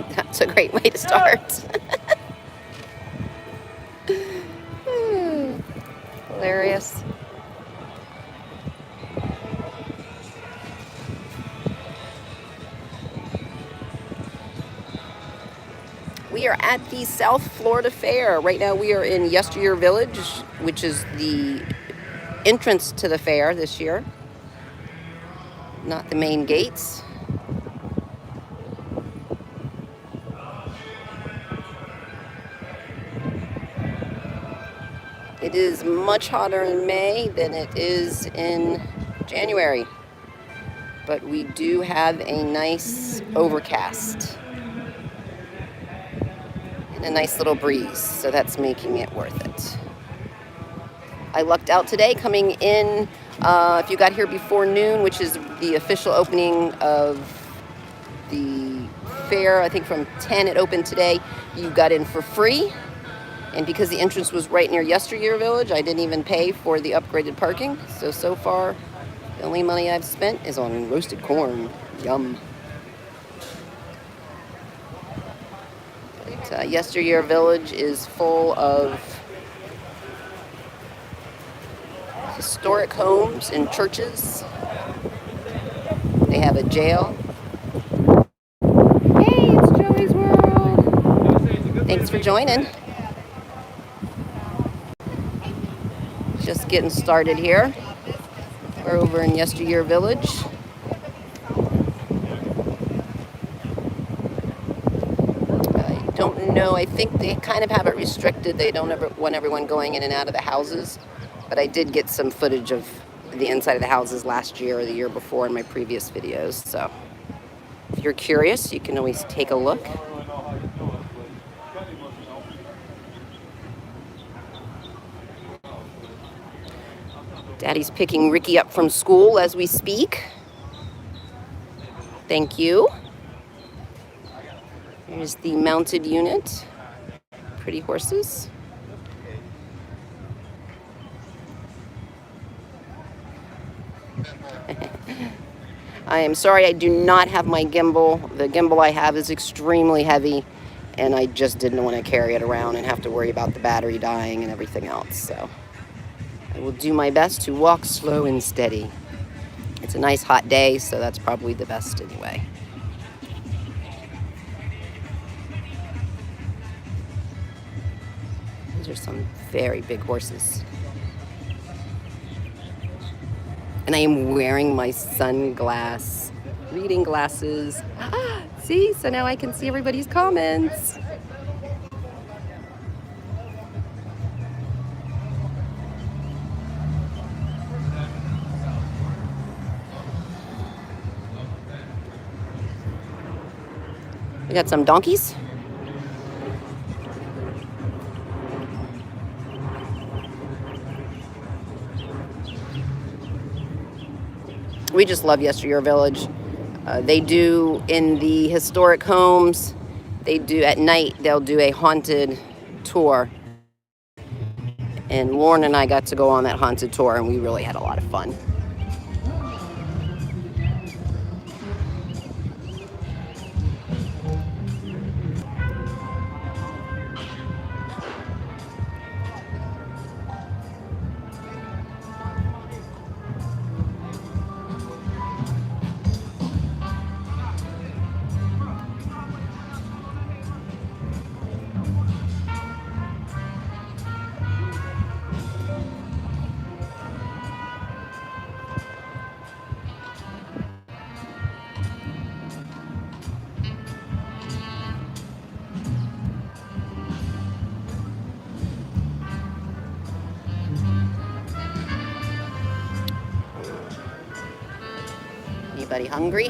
That's a great way to start. Hilarious. We are at the South Florida Fair. Right now we are in Yesteryear Village, which is the entrance to the fair this year, not the main gates. It is much hotter in May than it is in January, but we do have a nice overcast and a nice little breeze, so that's making it worth it. I lucked out today coming in, if you got here before noon, which is the official opening of the fair, I think from 10 it opened today, you got in for free. And because the entrance was right near Yesteryear Village, I didn't even pay for the upgraded parking. So far, the only money I've spent is on roasted corn. Yum. But Yesteryear Village is full of historic homes and churches. They have a jail. Hey, it's Joey's World. Thanks for joining. Just getting started here. We're over in Yesteryear Village. I don't know, I think they kind of have it restricted. They don't ever want everyone going in and out of the houses. But I did get some footage of the inside of the houses last year or the year before in my previous videos. So if you're curious, you can always take a look. Daddy's picking Ricky up from school as we speak. Thank you. Here's the mounted unit. Pretty horses. I am sorry I do not have my gimbal. The gimbal I have is extremely heavy, and I just didn't want to carry it around and have to worry about the battery dying and everything else. So I will do my best to walk slow and steady. It's a nice hot day, so that's probably the best anyway. These are some very big horses. And I am wearing my sunglass reading glasses. See, so now I can see everybody's comments. We got some donkeys. We just love Yesteryear Village. They do in the historic homes, they do at night, they'll do a haunted tour. And Lauren and I got to go on that haunted tour, and we really had a lot of fun. Anybody hungry?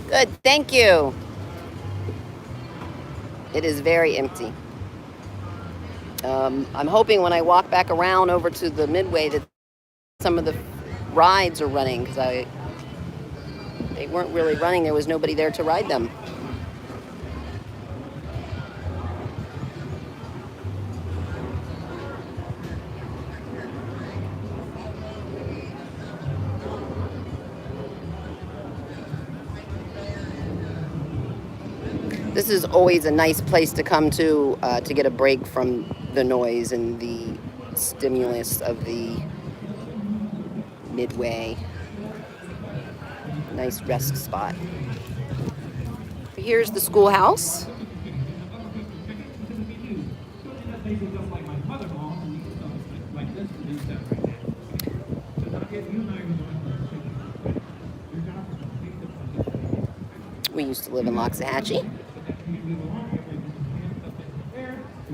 Good, thank you. It is very empty. I'm hoping when I walk back around over to the Midway that some of the rides are running, because they weren't really running. There was nobody there to ride them. This is always a nice place to come to get a break from the noise and the stimulus of the Midway. Nice rest spot. Here's the schoolhouse. We used to live in Loxahatchee.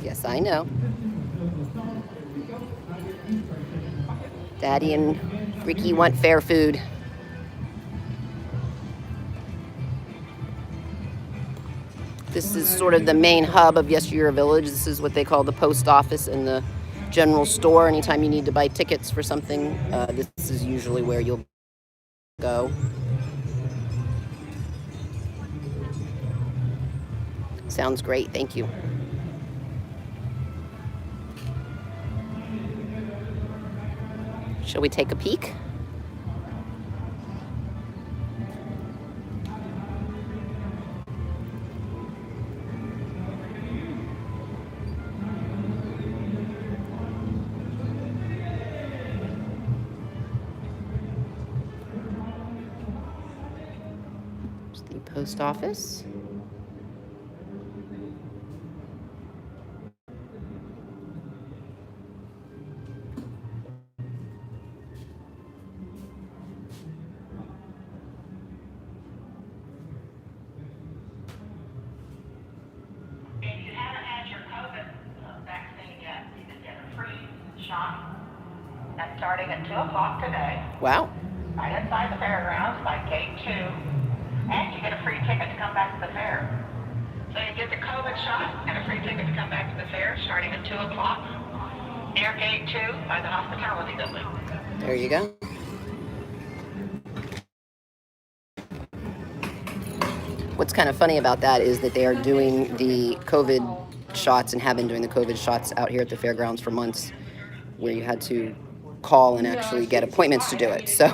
Yes, I know. Daddy and Ricky want fair food. This is sort of the main hub of Yesteryear Village. This is what they call the post office and the general store. Anytime you need to buy tickets for something, this is usually where you'll go. Sounds great, thank you. Shall we take a peek? There's the post office. That's starting at 2 o'clock today. Wow. Right inside the fairgrounds by gate 2. And you get a free ticket to come back to the fair. So you get the COVID shot and a free ticket to come back to the fair starting at 2 o'clock. Near gate 2 by the hospitality building. There you go. What's kind of funny about that is that they are doing the COVID shots and have been doing the COVID shots out here at the fairgrounds for months, where you had to call and actually get appointments to do it. So,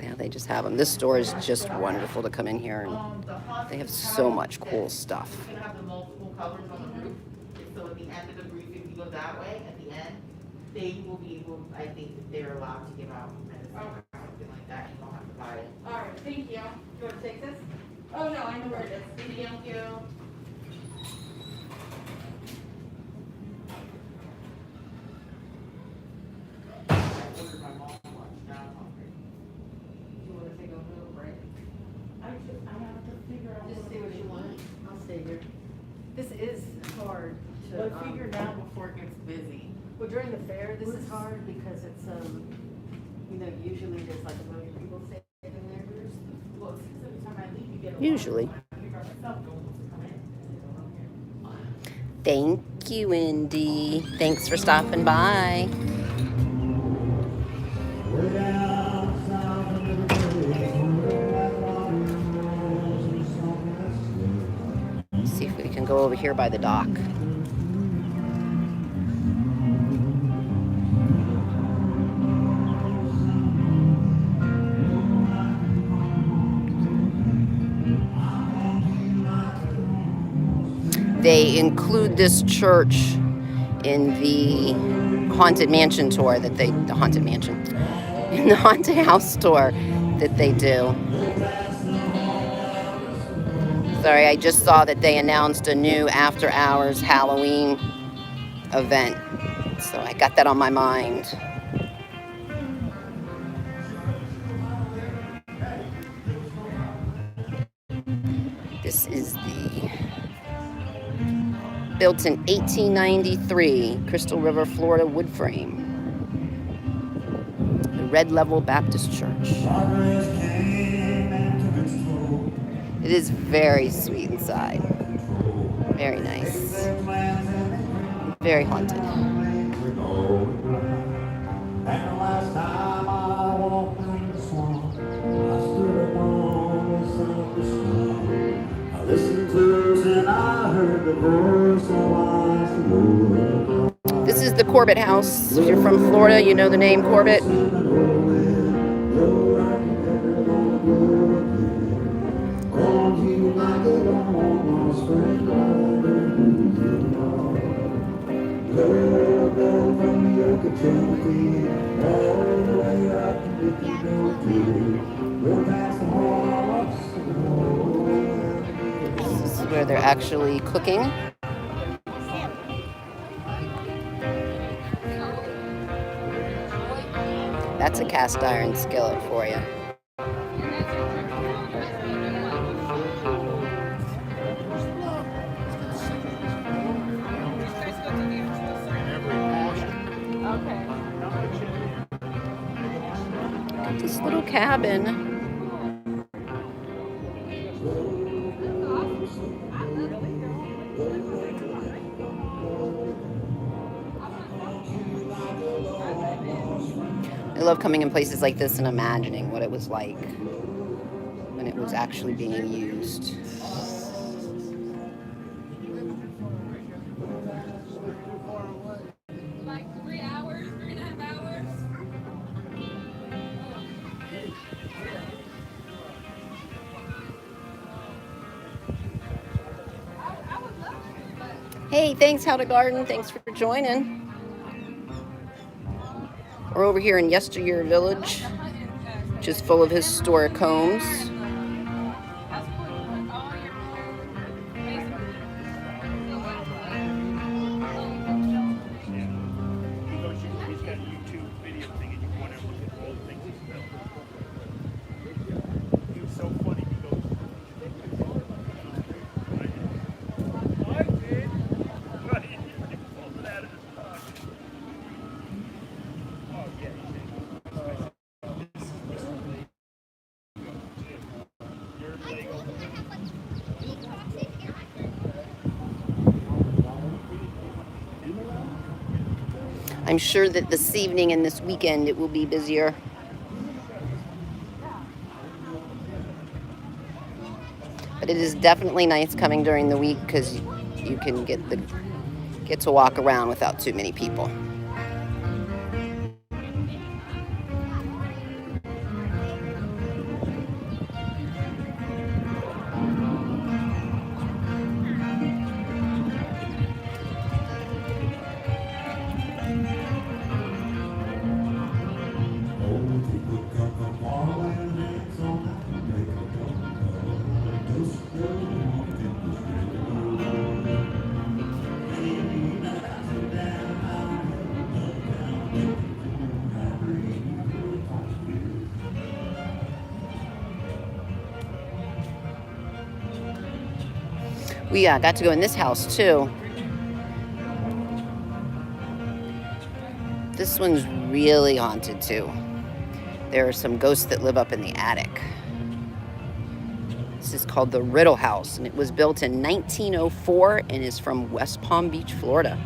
yeah, they just have them. This store is just wonderful to come in here, and they have so much cool stuff. You have the multiple colors on the roof, so at the end of the roof, if you go that way, at the end, they will be able, I think, if they're allowed to give out medicine or something like that, you don't have to buy it. All right, thank you. Do you want to take this? Oh, no, I know where it is. Thank you. You want to take a little break? I have to figure out. Just see what you want. I'll stay here. This is hard to. But figure it out before it gets busy. Well, during the fair, this is hard because it's, you know, usually there's like a million people staying there. Well, since every time I leave, you get a lot. Usually. I figure out myself, no one wants to come in. Thank you, Indy. Thanks for stopping by. See if we can go over here by the dock. They include this church in the Haunted Mansion tour that they, the Haunted Mansion, in the Haunted House tour that they do. Sorry, I just saw that they announced a new after hours Halloween event. So I got that on my mind. This is the built in 1893 Crystal River, Florida wood frame. The Red Level Baptist Church. It is very sweet inside. Very nice. Very haunted. This is the Corbett House. If you're from Florida, you know the name Corbett. This is where they're actually cooking. That's a cast iron skillet for you. This little cabin. I love coming in places like this and imagining what it was like when it was actually being used. Like 3 hours, 3.5 hours. I would love to, but Hey, thanks, How to Garden. Thanks for joining. We're over here in Yesteryear Village, which is full of historic homes. that's cool. You put all your Facebook. He's got a YouTube video thing and you go in there and look at all the things he's built. He was so funny, he goes, I did. Right. He pulled it out of his pocket. Oh yeah, he did. I'm sure that this evening and this weekend it will be busier. But it is definitely nice coming during the week because you can get to walk around without too many people. We got to go in this house too. This one's really haunted too. There are some ghosts that live up in the attic. This is called the Riddle House, and it was built in 1904 and is from West Palm Beach, Florida.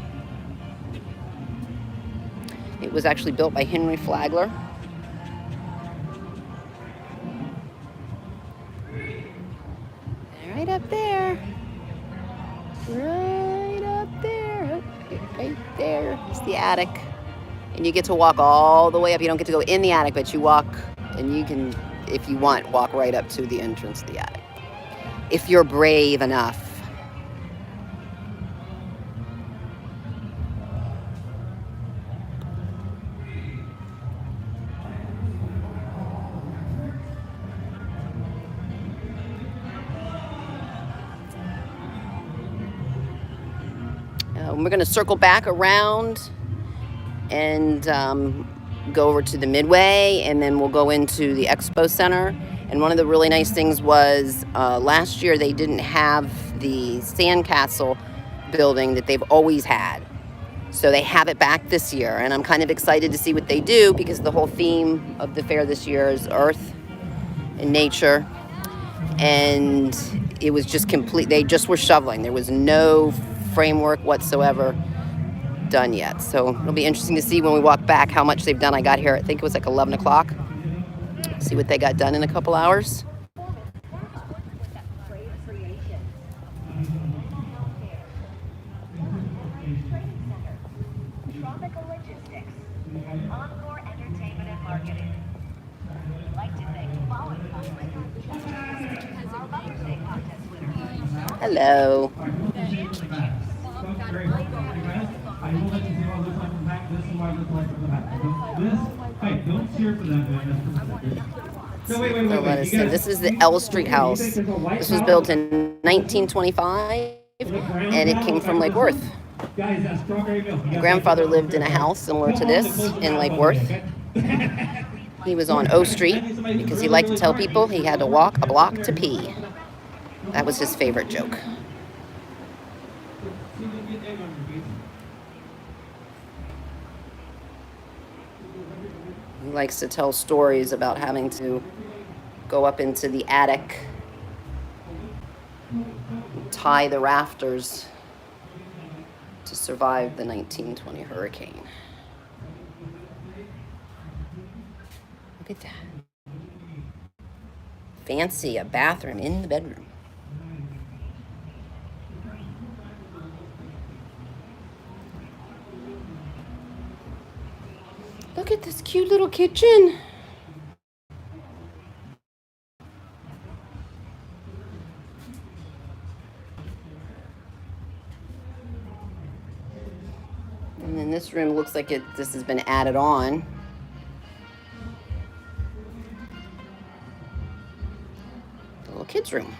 It was actually built by Henry Flagler. Right up there. Right up there. Right there is the attic. And you get to walk all the way up. You don't get to go in the attic, but you walk, and you can, if you want, walk right up to the entrance of the attic. If you're brave enough. We're going to circle back around and go over to the Midway, and then we'll go into the Expo Center. And one of the really nice things was last year they didn't have the sandcastle building that they've always had. So they have it back this year, and I'm kind of excited to see what they do because the whole theme of the fair this year is Earth and nature. And it was just complete. They just were shoveling. There was no framework whatsoever done yet. So it'll be interesting to see when we walk back how much they've done. I got here, I think it was like 11 o'clock. See what they got done in a couple hours. Tropical logistics, Encore Entertainment and Marketing. We'd like to thank the following companies. Our Mother's Day contest winner, Hello. I will let you see from the back. Folks, very important. Okay, guys? I will let you see what it looks like from the back. This is what it looks like from the back. Don't cheer for that, man. That's from the back. No, wait. So let us see. This is the L Street house. This was built in 1925, and it came from Lake Worth. Guys, that's strawberry milk. My grandfather lived in a house similar to this in Lake Worth. He was on O Street because he liked to tell people he had to walk a block to pee. That was his favorite joke. He likes to tell stories about having to go up into the attic, tie the rafters to survive the 1920 hurricane. Look at that. Fancy, a bathroom in the bedroom. Look at this cute little kitchen. And then this room looks like this has been added on. The little kids' room.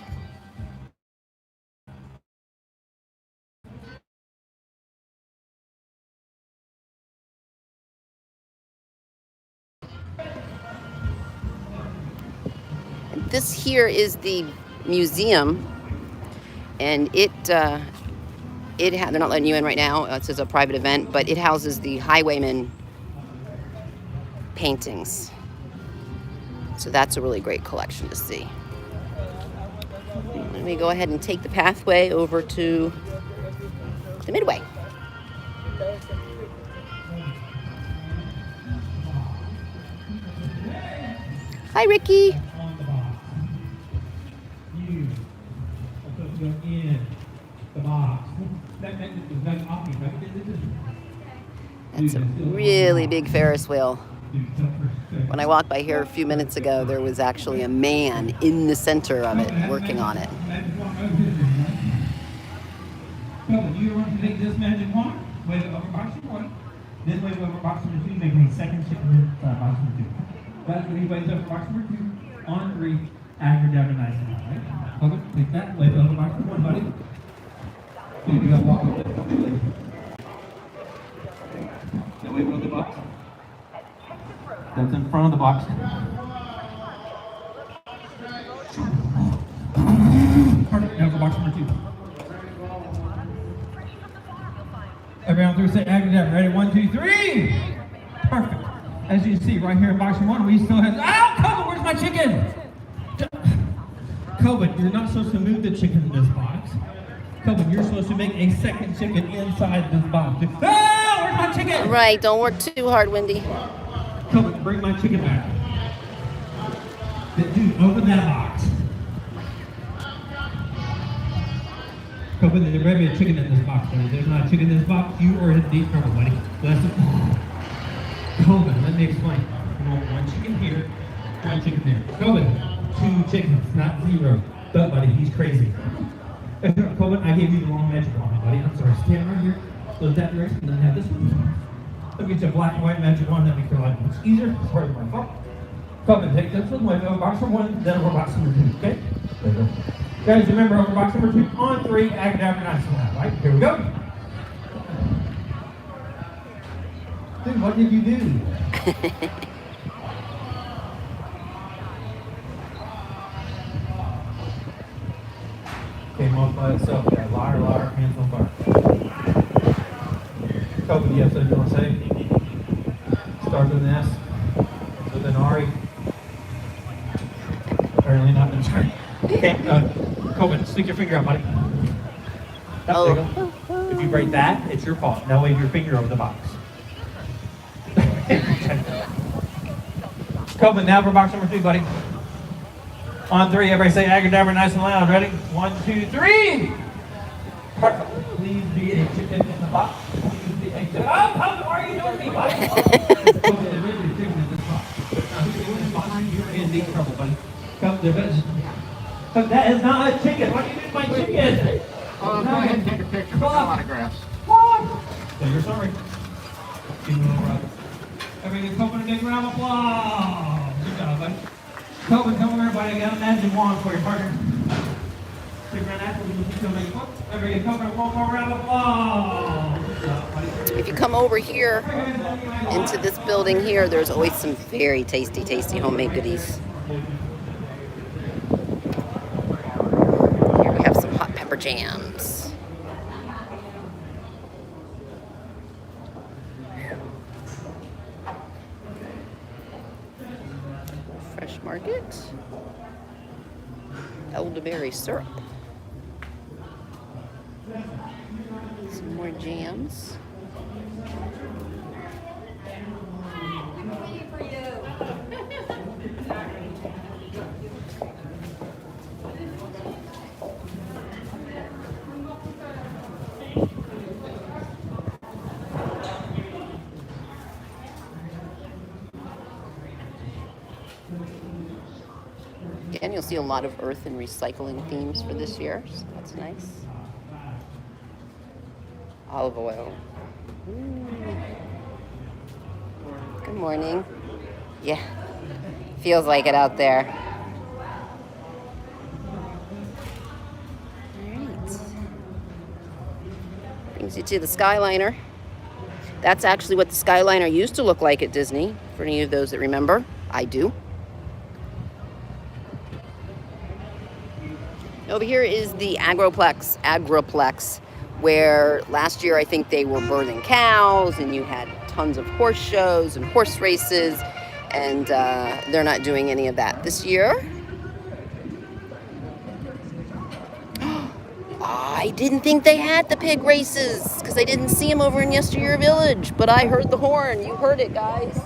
This here is the museum, and they're not letting you in right now. It says a private event, but it houses the Highwayman paintings. So that's a really great collection to see. Let me go ahead and take the pathway over to the Midway. Hi, Ricky. In the box. That's a really big Ferris wheel. When I walked by here a few minutes ago, there was actually a man in the center of it working on it. You want to take this magic wand, wave it over box number 1. Then wave it over box number 2, make a second chicken box number 2. That's when he waves over box number 2. On 3, aggregate nice and high, right? Okay, take that, wave it over box number 1, buddy. You gotta walk with it. Now wave it over the box. That's in front of the box. Perfect, now for box number 2. Everyone through, say aggregate. Ready? 1, 2, 3. Perfect. As you can see, right here in box 1, we still have. Ow! COVID, where's my chicken? COVID, you're not supposed to move the chicken in this box. COVID, you're supposed to make a second chicken inside this box. Ah! Where's my chicken? Right, don't work too hard, Wendy. COVID, bring my chicken back. Dude, open that box. COVID, there's already a chicken in this box, buddy. There's not a chicken in this box. You are in deep trouble, buddy. COVID, let me explain. You want 1 chicken here, 1 chicken there. COVID, 2 chickens, not 0. But, buddy, he's crazy. COVID, I gave you the wrong magic wand, buddy. I'm sorry. Stand right here. Close that direction, and then have this one. Let me get you a black and white magic wand. That makes your life much easier. Sorry, my fault. COVID, take this one, wave over box number 1, then over box number 2. Okay? There you go. Guys, remember over box number 2, on 3, act after nice and loud, right? Here we go. Dude, what did you do? Came off by itself there. Liar, liar, hands on fire. Kobe, yes, I do want to say. Starts with an S, with an R. Apparently not an sorry. Okay, Kobe, stick your finger out, buddy. Oh, there you go. If you break that, it's your fault. Now wave your finger over the box. Kobe, now for box number 2, buddy. On 3, everybody say agadabra nice and loud. Ready? 1, 2, 3. Perfect. Please be a chicken in the box. Please be a chicken. Oh, how are you doing me, buddy? You're in deep trouble, buddy. Come, that is not a chicken. What are you doing to my chicken? Say you're sorry. Give him a little rub. Everybody give Coben a big round of applause. Good job, buddy. Coben, come over, everybody. I got a magic wand for your partner. Big round apple. Everybody give Coben one more round of applause. Good job, buddy. If you come over here into this building here, there's always some very tasty, tasty homemade goodies. Here we have some hot pepper jams. Fresh Market. Elderberry syrup. Some more jams. Again, you'll see a lot of earth and recycling themes for this year, so that's nice. Olive oil. Good morning. Yeah, feels like it out there. All right. Brings you to the Skyliner. That's actually what the Skyliner used to look like at Disney, for any of those that remember. I do. Over here is the Agroplex, where last year I think they were birthing cows and you had tons of horse shows and horse races, and they're not doing any of that this year. I didn't think they had the pig races because I didn't see them over in Yesteryear Village, but I heard the horn. You heard it, guys.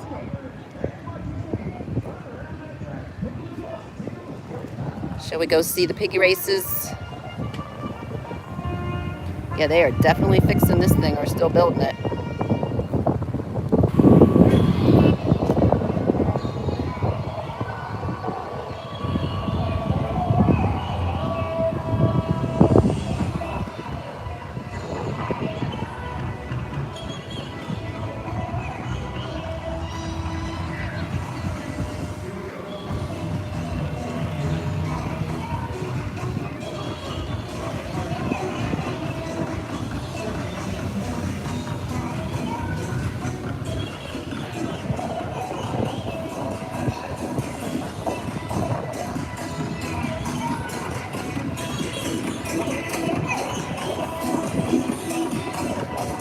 Shall we go see the piggy races? Yeah, they are definitely fixing this thing or still building it.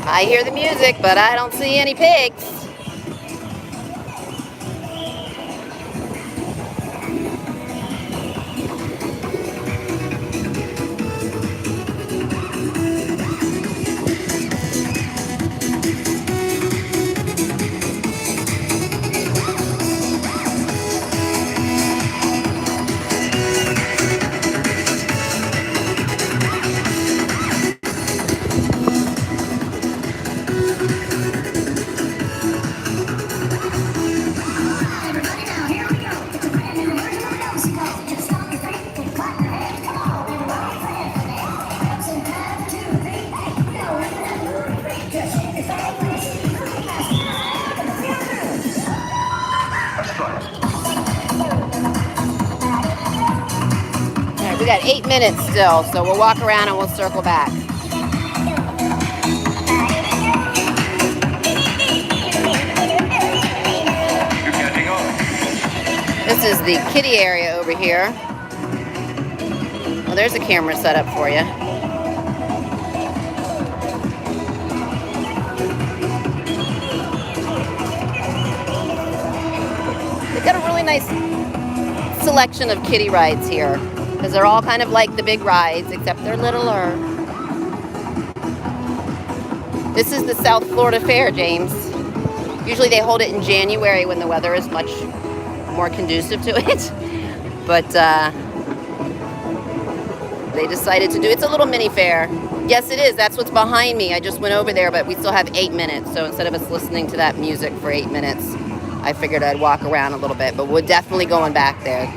I hear the music, but I don't see any pigs. We got 8 minutes still, so we'll walk around and we'll circle back. This is the kiddie area over here. Well, there's a camera set up for you. They've got a really nice selection of kiddie rides here, because they're all kind of like the big rides, except they're littler. This is the South Florida Fair, James. Usually they hold it in January when the weather is much more conducive to it. But they decided to do, it's a little mini fair. Yes, it is. That's what's behind me. I just went over there, but we still have 8 minutes. So instead of us listening to that music for 8 minutes, I figured I'd walk around a little bit, but we're definitely going back there.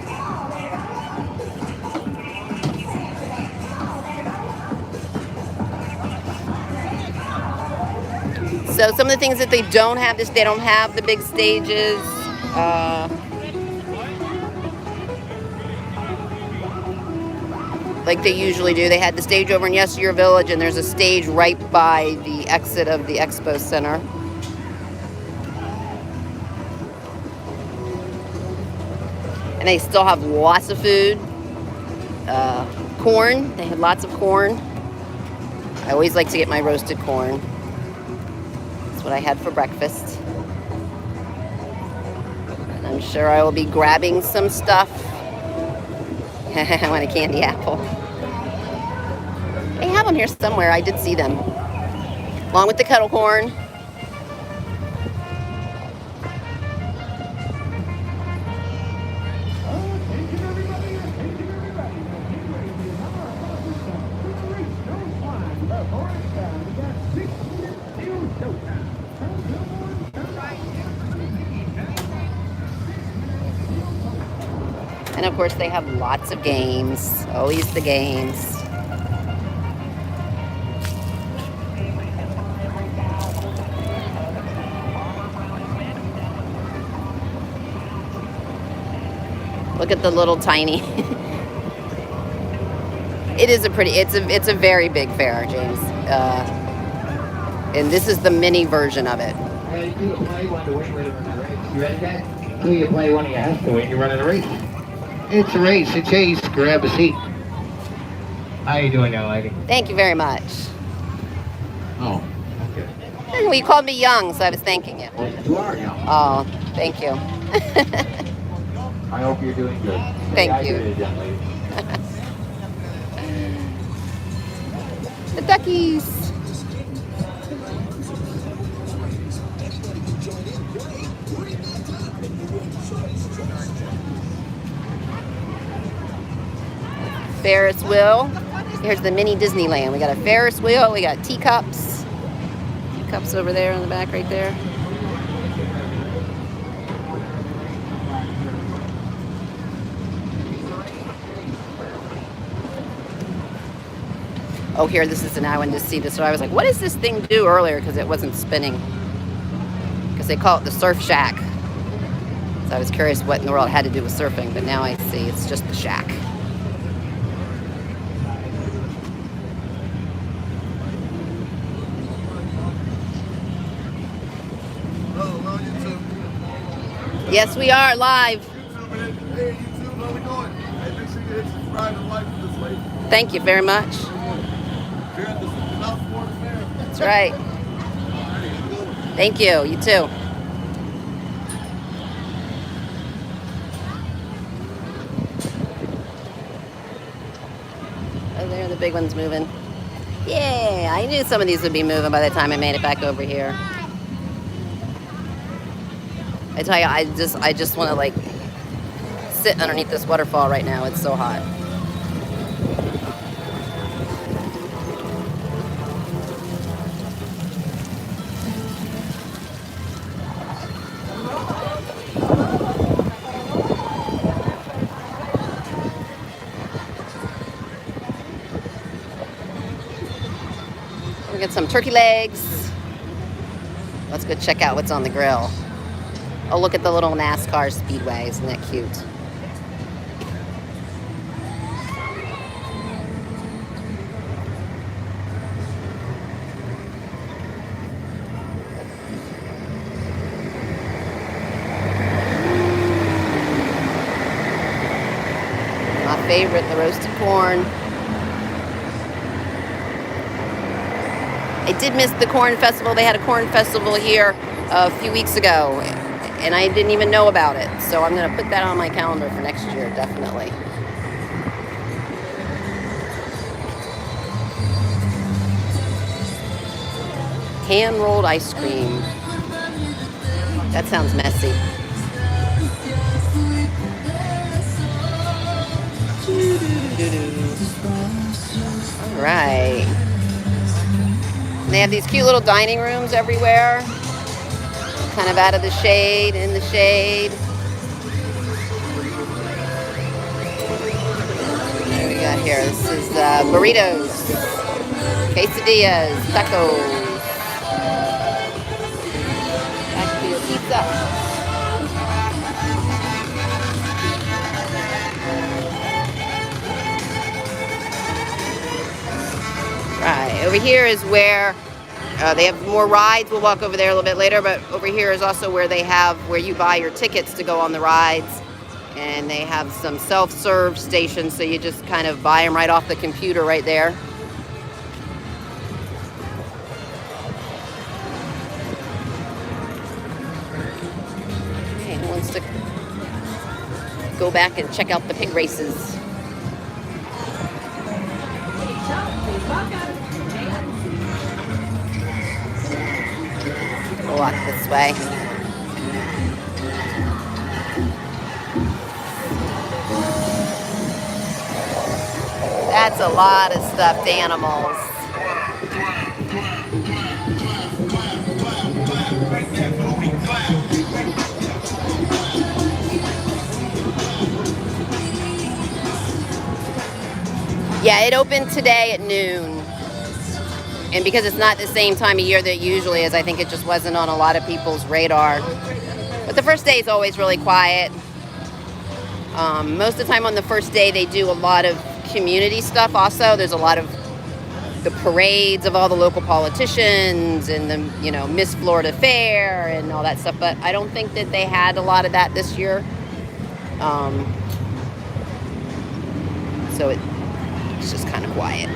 So some of the things that they don't have, they don't have the big stages. Like they usually do. They had the stage over in Yesteryear Village, and there's a stage right by the exit of the Expo Center. And they still have lots of food. Corn. They had lots of corn. I always like to get my roasted corn. That's what I had for breakfast. And I'm sure I will be grabbing some stuff. I want a candy apple. They have them here somewhere. I did see them. Along with the kettle corn. And of course they have lots of games. Always the games. Look at the little tiny. It is a pretty, it's a very big fair, James. And this is the mini version of it. You play one to win, you ready, guys? Who you play one of you has to win, you're running a race. It's a race, a chase, grab a seat. How you doing now, lady? Thank you very much. Oh, okay. Well, you called me young, so I was thanking you. Well, you are young. Oh, thank you. I hope you're doing good. Thank you. Hydrated, young lady. The duckies. Ferris wheel. Here's the mini Disneyland. We got a Ferris wheel. We got teacups. Teacups over there in the back right there. Oh, here, this is an I wanted to see this. So I was like, what does this thing do earlier? Because it wasn't spinning. Because they call it the Surf Shack. So I was curious what in the world it had to do with surfing, but now I see it's just the shack. Yes, we are live. Hey, YouTube, how we doing? Hey, make sure you hit subscribe and like for this lady. Thank you very much. Here at the South Florida Fair. That's right. Thank you. You too. Oh, there, the big one's moving. Yeah, I knew some of these would be moving by the time I made it back over here. I tell you, I just want to like sit underneath this waterfall right now. It's so hot. We got some turkey legs. Let's go check out what's on the grill. Oh, look at the little NASCAR speedway. Isn't that cute? My favorite, the roasted corn. I did miss the corn festival. They had a corn festival here a few weeks ago, and I didn't even know about it. So I'm going to put that on my calendar for next year, definitely. Hand-rolled ice cream. That sounds messy. All right. They have these cute little dining rooms everywhere. Kind of out of the shade, in the shade. What do we got here? This is burritos, quesadillas, tacos. Right, over here is where they have more rides. We'll walk over there a little bit later, but over here is also where they have where you buy your tickets to go on the rides. And they have some self-serve stations, so you just kind of buy them right off the computer right there. Okay, who wants to go back and check out the pig races? We'll walk this way. That's a lot of stuffed animals. Yeah, it opened today at noon. And because it's not the same time of year that it usually is, I think it just wasn't on a lot of people's radar. But the first day is always really quiet. Most of the time on the first day, they do a lot of community stuff also. There's a lot of the parades of all the local politicians and the, you know, Miss Florida Fair and all that stuff. But I don't think that they had a lot of that this year. So it's just kind of quiet.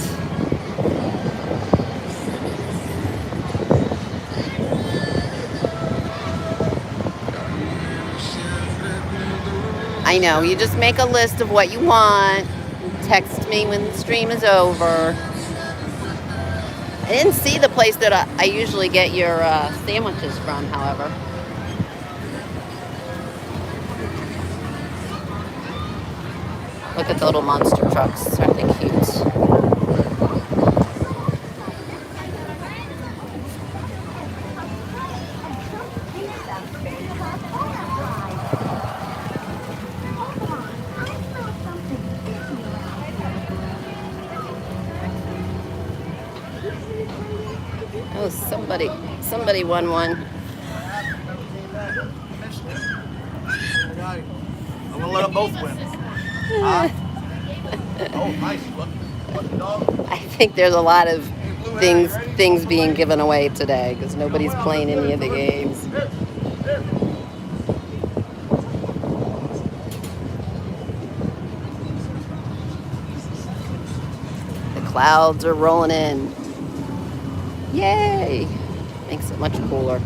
I know, you just make a list of what you want. Text me when the stream is over. I didn't see the place that I usually get your sandwiches from, however. Look at the little monster trucks. Aren't they cute? Oh, somebody won one. I'm gonna let them both win. Oh, nice. Lucky dog. I think there's a lot of things being given away today because nobody's playing any of the games. The clouds are rolling in. Yay! Makes it much cooler.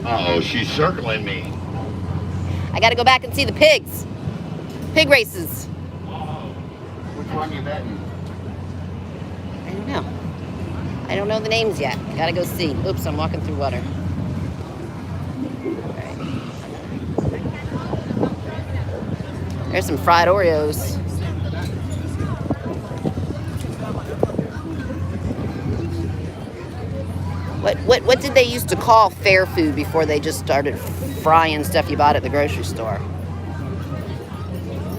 Uh-oh, she's circling me. I gotta go back and see the pigs. Pig races. Which one you betting? I don't know. I don't know the names yet. Gotta go see. Oops, I'm walking through water. Right. There's some fried Oreos. What did they used to call fair food before they just started frying stuff you bought at the grocery store?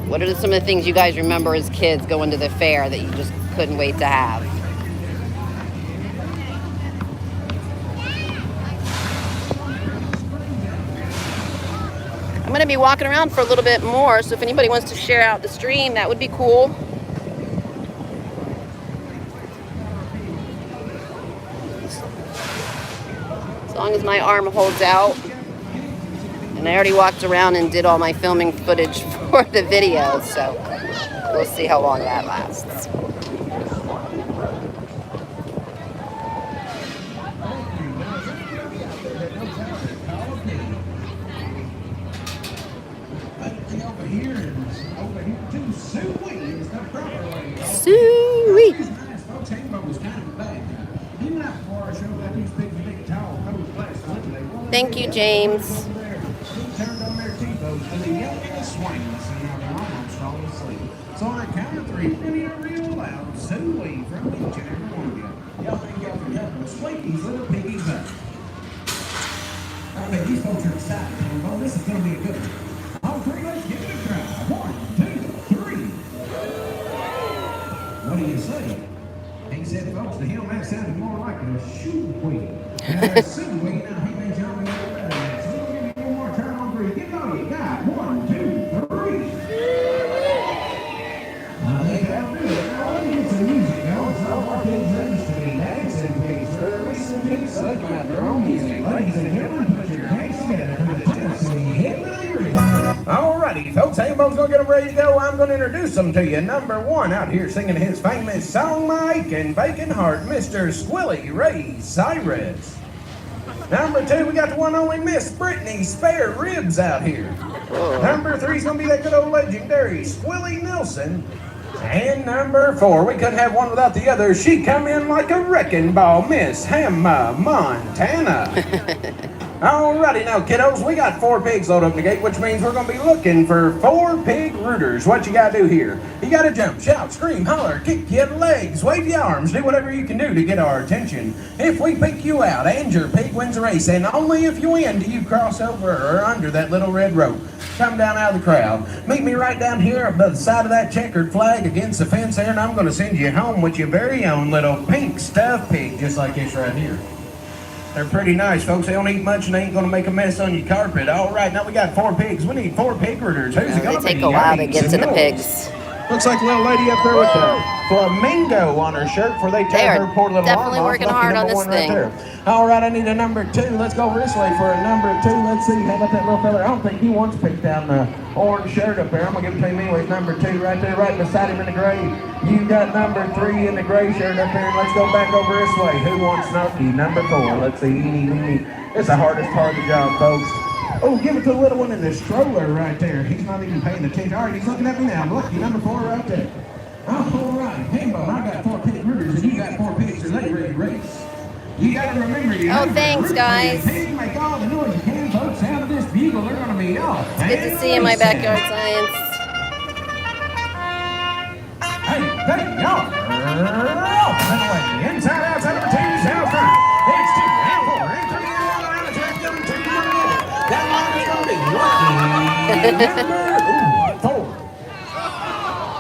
What are some of the things you guys remember as kids going to the fair that you just couldn't wait to have? I'm going to be walking around for a little bit more, so if anybody wants to share out the stream, that would be cool. As long as my arm holds out. And I already walked around and did all my filming footage for the video, so we'll see how long that lasts. Sweet. Thank you, James. So on a count of three, we're gonna real loud, Suey from each and every one of you. Y'all think y'all can help us sweep these little piggies up? I bet these folks are excited, Timbo. This is gonna be a good one. All three, let's give it a try. 1, 2, 3. What do you say? He said, folks, to him that sounded more like a shoe queen. Suey, now he may jump in there. So we'll give you one more turn on three. Give it all you got. 1, 2, 3. I think that'll do it. Now let me get some music going. Some more kids used to be dancing pigs. Recent pigs suck out their own music. Ladies and gentlemen, put your hands together for the Tennessee Hillbilly. Alrighty, folks, Hambo's gonna get them ready to go. I'm gonna introduce them to you. Number 1 out here singing his famous song, Mike and Bacon Heart, Mr. Squilly Ray Cyrus. Number 2, we got the one only Miss Brittany Spare Ribs out here. Number 3 is gonna be that good old legendary Squilly Nelson. And number 4, we couldn't have one without the other. She come in like a wrecking ball, Miss Hamma Montana. Alrighty now, kiddos, we got 4 pigs loaded up in the gate, which means we're going to be looking for 4 pig rooters. What you got to do here? You got to jump, shout, scream, holler, kick your legs, wave your arms, do whatever you can do to get our attention. If we pick you out and your pig wins the race, and only if you win do you cross over or under that little red rope. Come down out of the crowd. Meet me right down here by the side of that checkered flag against the fence there, and I'm going to send you home with your very own little pink stuffed pig, just like this right here. They're pretty nice, folks. They don't eat much and they ain't going to make a mess on your carpet. All right, now we got 4 pigs. We need 4 pig rooters. Who's it going to be? They take a while to get to the pigs. Looks like a little lady up there with the flamingo on her shirt before they tear her poor little definitely arm off. working hard on this thing. All right, I need a number 2. Let's go this way for a number 2. Let's see. How about that little fella? I don't think he wants to pick down the orange shirt up there. I'm going to give it to him anyways. Number 2 right there, right beside him in the gray. You got number 3 in the gray shirt up there. Let's go back over this way. Who wants Snarky? Number 4. Let's see. It's the hardest part of the job, folks. Oh, give it to the little one in the stroller right there. He's not even paying attention. All right, he's looking at me now. Lucky, number 4 right there. All right, Hambo, I got 4 pig rooters, and you got 4 pigs, and they ready to race. You gotta remember you. Oh, thanks, guys. Pig, make all the noise you can, folks. Out of this bugle, they're gonna be off. It's good to see you in my backyard science. Hey, y'all. Anyway, inside, outside, number 2, south front. It's 2, and 4, and 3, and 1, around the track, number 2, that line is gonna be lucky. Number 4.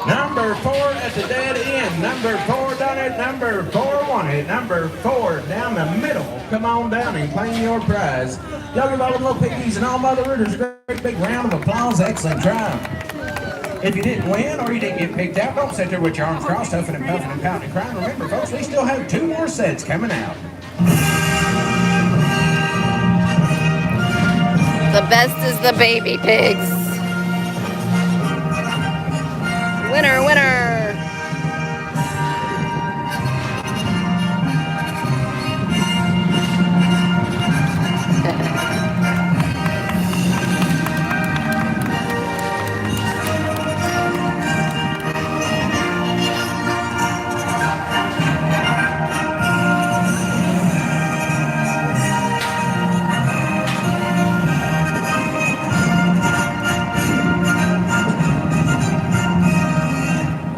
Number 4 at the dead end. Number 4 done it. Number 4 won it. Number 4 down the middle. Come on down and claim your prize. Y'all give all the little piggies and all my other rooters a great big round of applause. Excellent try. If you didn't win or you didn't get picked out, don't sit there with your arms crossed, huffing and puffing and pouting and crying. Remember, folks, we still have 2 more sets coming out. The best is the baby pigs. Winner, winner.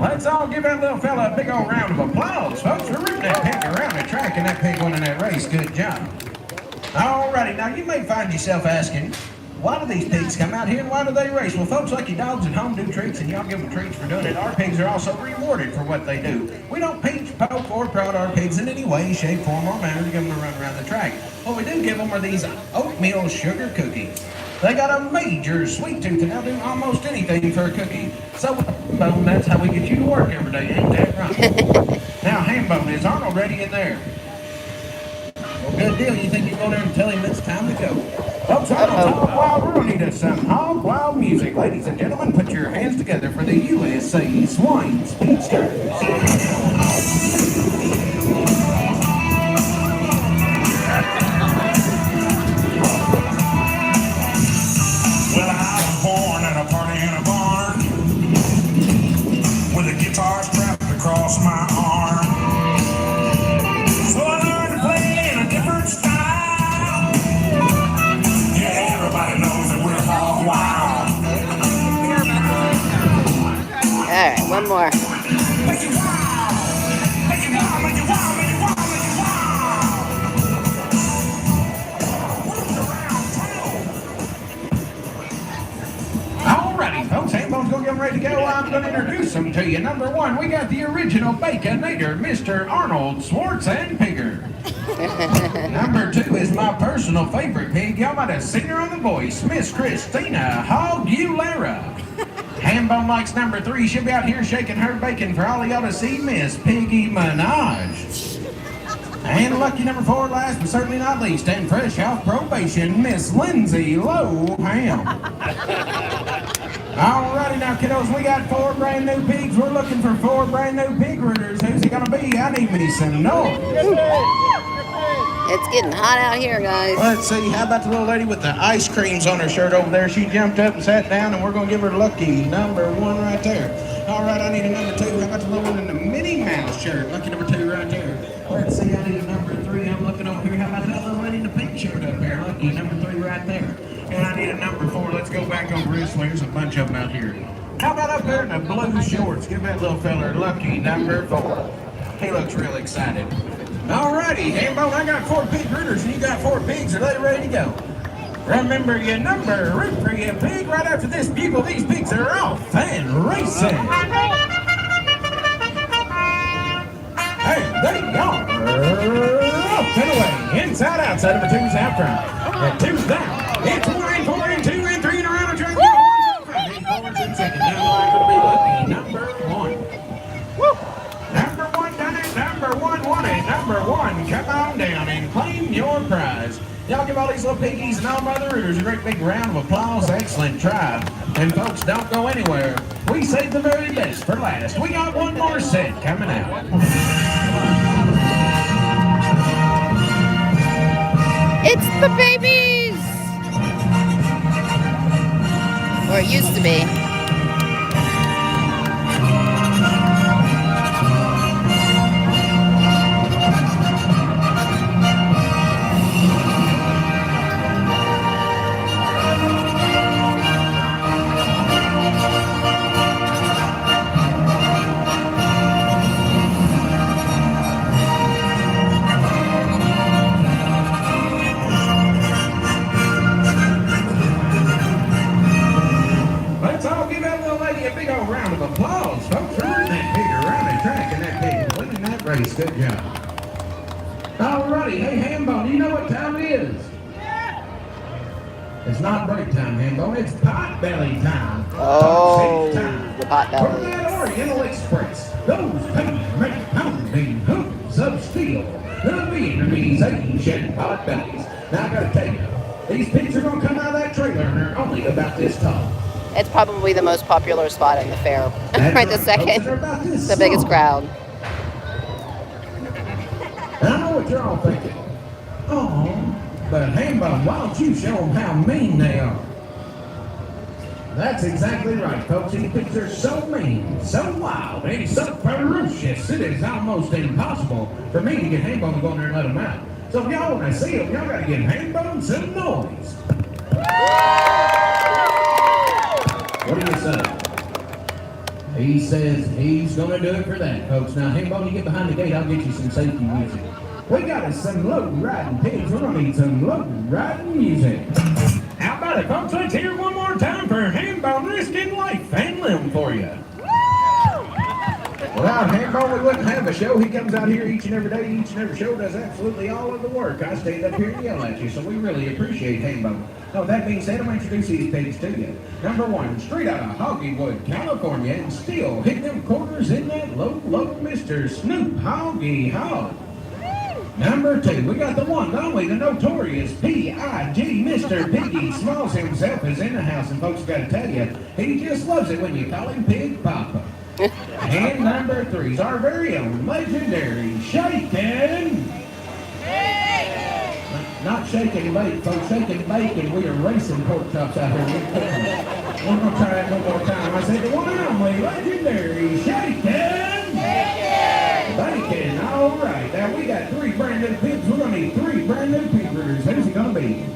Let's all give that little fella a big old round of applause, folks. We're rooting that pig around the track and that pig winning that race. Good job. Alrighty, now you may find yourself asking, why do these pigs come out here and why do they race? Well, folks like your dogs at home do treats and y'all give them treats for doing it. Our pigs are also rewarded for what they do. We don't pinch, poke, or prod our pigs in any way, shape, form, or manner to give them a run around the track. What we do give them are these oatmeal sugar cookies. They got a major sweet tooth and they'll do almost anything for a cookie. So, Hambone, that's how we get you to work every day, ain't that right? Now, Hambone, is Arnold ready in there? Well, good deal. You think you go there and tell him it's time to go? Folks, Arnold's Hog Wild. We're going to need us some Hog Wild music. Ladies and gentlemen, put your hands together for the USA Swine Speedsters. Well, I was born at a party in a barn with a guitar strapped across my arm. So I learned to play in a different style. Yeah, everybody knows that we're hog wild. All right, one more. Make it wild, make it wild, make it wild, make it wild, make it wild. Move around town. Alrighty, folks, Hambone's gonna get them ready to go. I'm going to introduce them to you. Number one, we got the original Baconator, Mr. Arnold Schwarzenegger. Number two is my personal favorite pig. Y'all might have seen her on The Voice, Miss Christina Aguilera. Hambone likes number three. She'll be out here shaking her bacon for all of y'all to see, Miss Piggy Minaj. And lucky number four, last but certainly not least, and fresh off probation, Miss Lindsay Lohan. Alrighty now, kiddos, we got 4 brand new pigs. We're looking for 4 brand new pig rooters. Who's it gonna be? I need me some noise. It's getting hot out here, guys. Let's see, how about the little lady with the ice creams on her shirt over there? She jumped up and sat down, and we're gonna give her lucky number 1 right there. All right, I need a number 2. How about the little one in the Minnie Mouse shirt? Lucky number 2 right there. Let's see, I need a number 3. I'm looking over here. How about that little lady in the pink shirt up there? Lucky number 3 right there. And I need a number 4. Let's go back over this way. There's a bunch of them out here. How about up there in the blue shorts? Give that little feller lucky number 4. He looks real excited. Alrighty, Hambone, I got 4 pig rooters and you got 4 pigs. Are they ready to go? Remember your number, root for your pig. Right after this bugle, these pigs are off and racing. Hey, they are up and away. Inside, outside. Number 2's out front. And 2's down. It's 1 and 4 and 2 and 3 and around the track. 1's in front. And 4's in second. Now I'm going to be lucky. Number 1. Woo! Number 1 done it. Number 1 won it. Number 1, come on down and claim your prize. Y'all give all these little piggies and all my other rooters a great big round of applause. Excellent try. And folks, don't go anywhere. We saved the very best for last. We got 1 more set coming out. It's the babies! Or it used to be. Good job. Alrighty, hey Hambone, you know what time it is? It's not break time, Hambone, it's pot belly time. Oh, time. the pot belly. From that Oriental Express, those pounding hoops of steel, the Vietnamese pot bellies. Now I gotta tell you, these pigs are gonna come out of that trailer and they're only about this tall. It's probably the most popular spot in the fair. Right this second. The biggest crowd. And I know what you're all thinking. Oh, but Hambone, why don't you show them how mean they are? That's exactly right, folks. These pigs are so mean, so wild, and so ferocious, it is almost impossible for me to get Hambone to go in there and let them out. So if y'all want to see them, y'all got to give Hambone some noise. What do you say? He says he's going to do it for that, folks. Now, Hambone, you get behind the gate, I'll get you some safety music. We got us some low-riding pigs. We're going to need some low-riding music. How about it, folks? Let's hear it one more time for Hambone risking life and limb for you. Without Hambone, we wouldn't have a show. He comes out here each and every day. Each and every show does absolutely all of the work. I stayed up here and yell at you, so we really appreciate Hambone. So that being said, I'm going to introduce these pigs to you. Number 1, straight out of Hoggywood, California, and still hitting them quarters in that low Mr. Snoop Hoggy Hog. Number 2, we got the one, the only, the notorious P.I.G. Mr. Piggy Smalls himself is in the house, and folks got to tell you, he just loves it when you call him Pig Papa. And number 3 is our very own legendary Shakin'. Not shaking bake, folks, shaking bacon. We are racing pork chops out here. We're going to try it one more time. I said the one and only legendary Shakin' Bacon. All right. Now we got 3 brand new pigs. We're going to need 3 brand new pig rooters. Who's it going to be?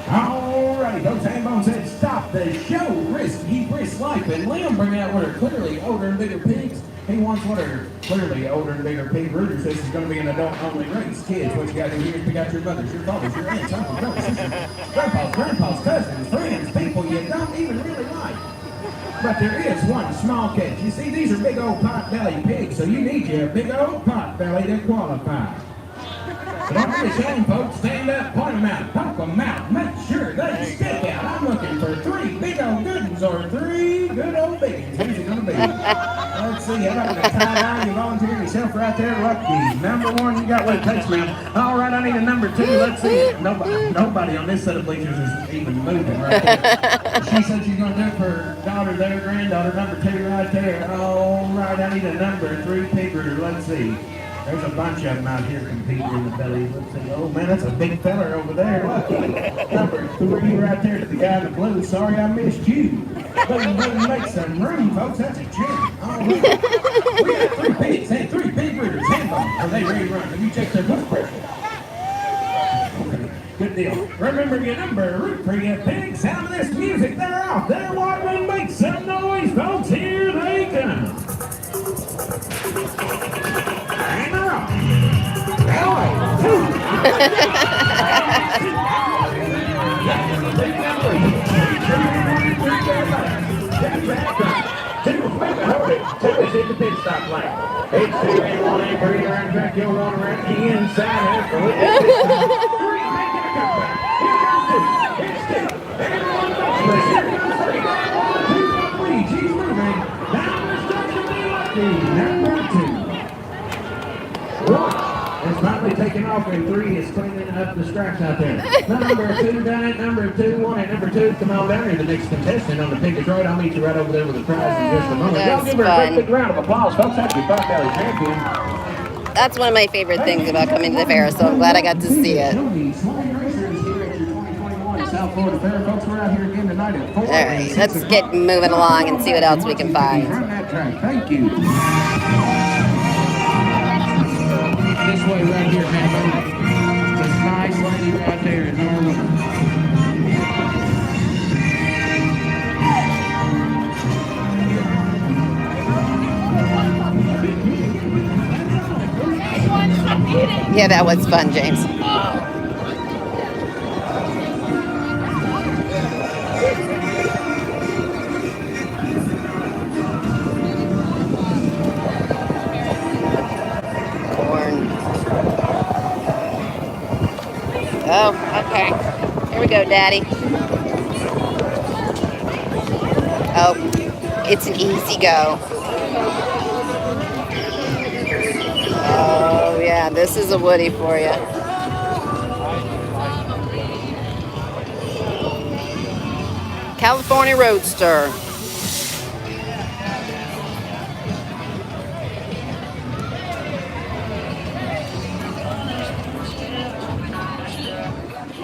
All righty, folks. Hambone said stop the show. Risk life and limb. Bring out what are clearly older and bigger pigs. He wants what are clearly older and bigger pig brooders. This is going to be an adult-only race. Kids, what you got to do here is pick out your mothers, your fathers, your aunts, uncles, brothers, sisters, grandpas, cousins, friends, people you don't even really like. But there is one small catch. You see, these are big old pot-bellied pigs, so you need you a big old pot-belly to qualify. But don't be ashamed, folks. Stand up, point them out, pump them out, make sure they stick out. I'm looking for 3 big old good ones or 3 good old big ones. Who's it going to be? Let's see, how about the tie-dye? You volunteer yourself right there. Lucky. Number 1, you got what it takes, ma'am. All right, I need a number 2. Let's see. Nobody on this set of bleachers is even moving right there. She said she's going to do it for her daughter there, granddaughter, number 2 right there. All right, I need a number 3 pig brooder. Let's see. There's a bunch of them out here competing in the belly. Let's see. Oh, man, that's a big feller over there. Number 3 right there to the guy in the blue. Sorry I missed you. Boom, make some room, folks. That's a gem. All right. We got 3 pigs. Hey, 3 pig brooders. Hand them. Are they ready to run? Have you checked their blood pressure? Okay, good deal. Remember your number. Root for your pig. Sound of this music. They're off. They're waddling. Make some noise, folks. Here they come. Hang on. Two is in the pit stop line. H2A1 anchor either on track, you'll want to wrap the inside after with the pit stop. 3 making a comeback. Here comes 2. It's 2. Everyone knows this. Here comes 3. 2's got lead. She's moving. Now the starts to be lucky. Number 2. 1 is finally taking off, and 3 is cleaning up the straps out there. Number 2 done it. Number 2 won it. Number 2, come on down here. The next contestant on the Pig is Right. I'll meet you right over there with the prize in just a moment. Y'all give her a great big round of applause, folks. That's your Pot Belly champion. That's one of my favorite things about coming to the fair, so I'm glad I got to see it. South Florida Fair, folks. We're out here again tonight at 4. All right, let's get moving along and see what else we can find. Run that track. Thank you. This way right here, man. This nice lady right there is our woman. Yeah, that was fun, James. Oh, okay. Here we go, Daddy. Oh, it's an easy go. Oh, yeah, this is a Woody for you. California Roadster.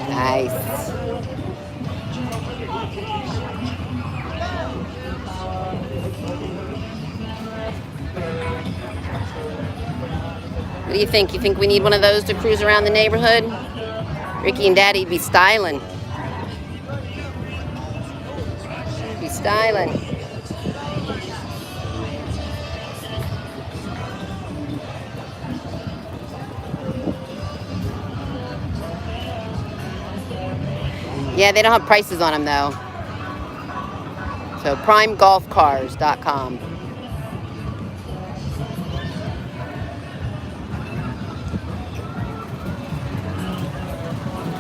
Nice. What do you think? You think we need one of those to cruise around the neighborhood? Ricky and Daddy be styling. Be styling. Yeah, they don't have prices on them though. So primegolfcars.com.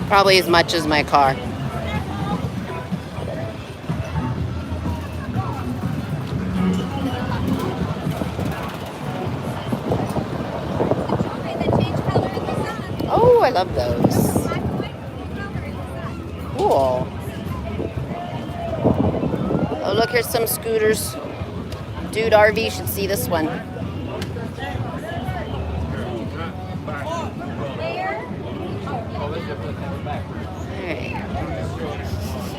Probably as much as my car. Oh, I love those. Cool. Oh, look, here's some scooters. Dude RV should see this one. Alright.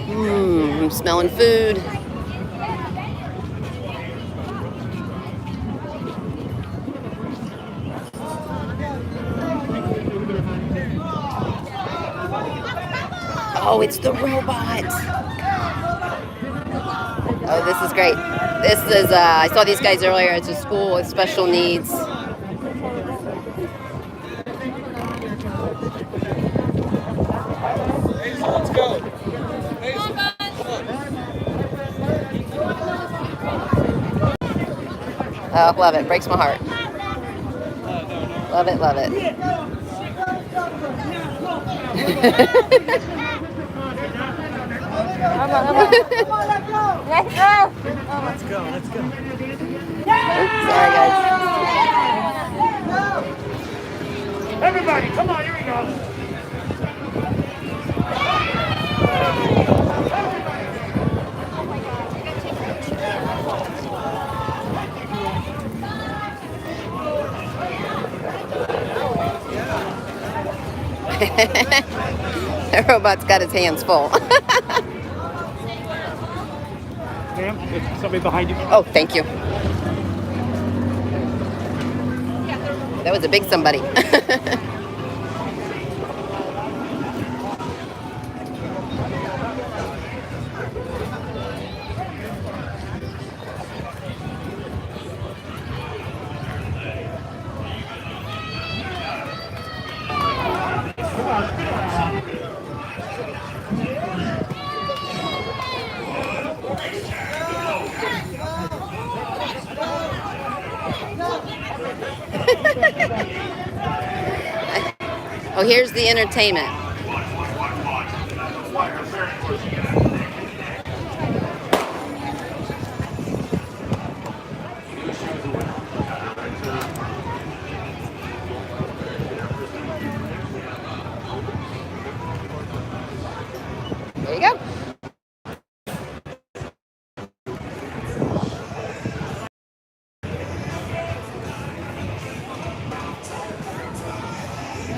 I'm smelling food. Oh, it's the robot. Oh, this is great. This is, I saw these guys earlier. It's a school with special needs. Let's go. Oh, love it. Breaks my heart. Love it, love it. Let's go, let's go. Sorry, guys. Everybody, come on, here we go. The robot's got his hands full. Ma'am, there's somebody behind you. Oh, thank you. That was a big somebody. Oh, here's the entertainment. There you go.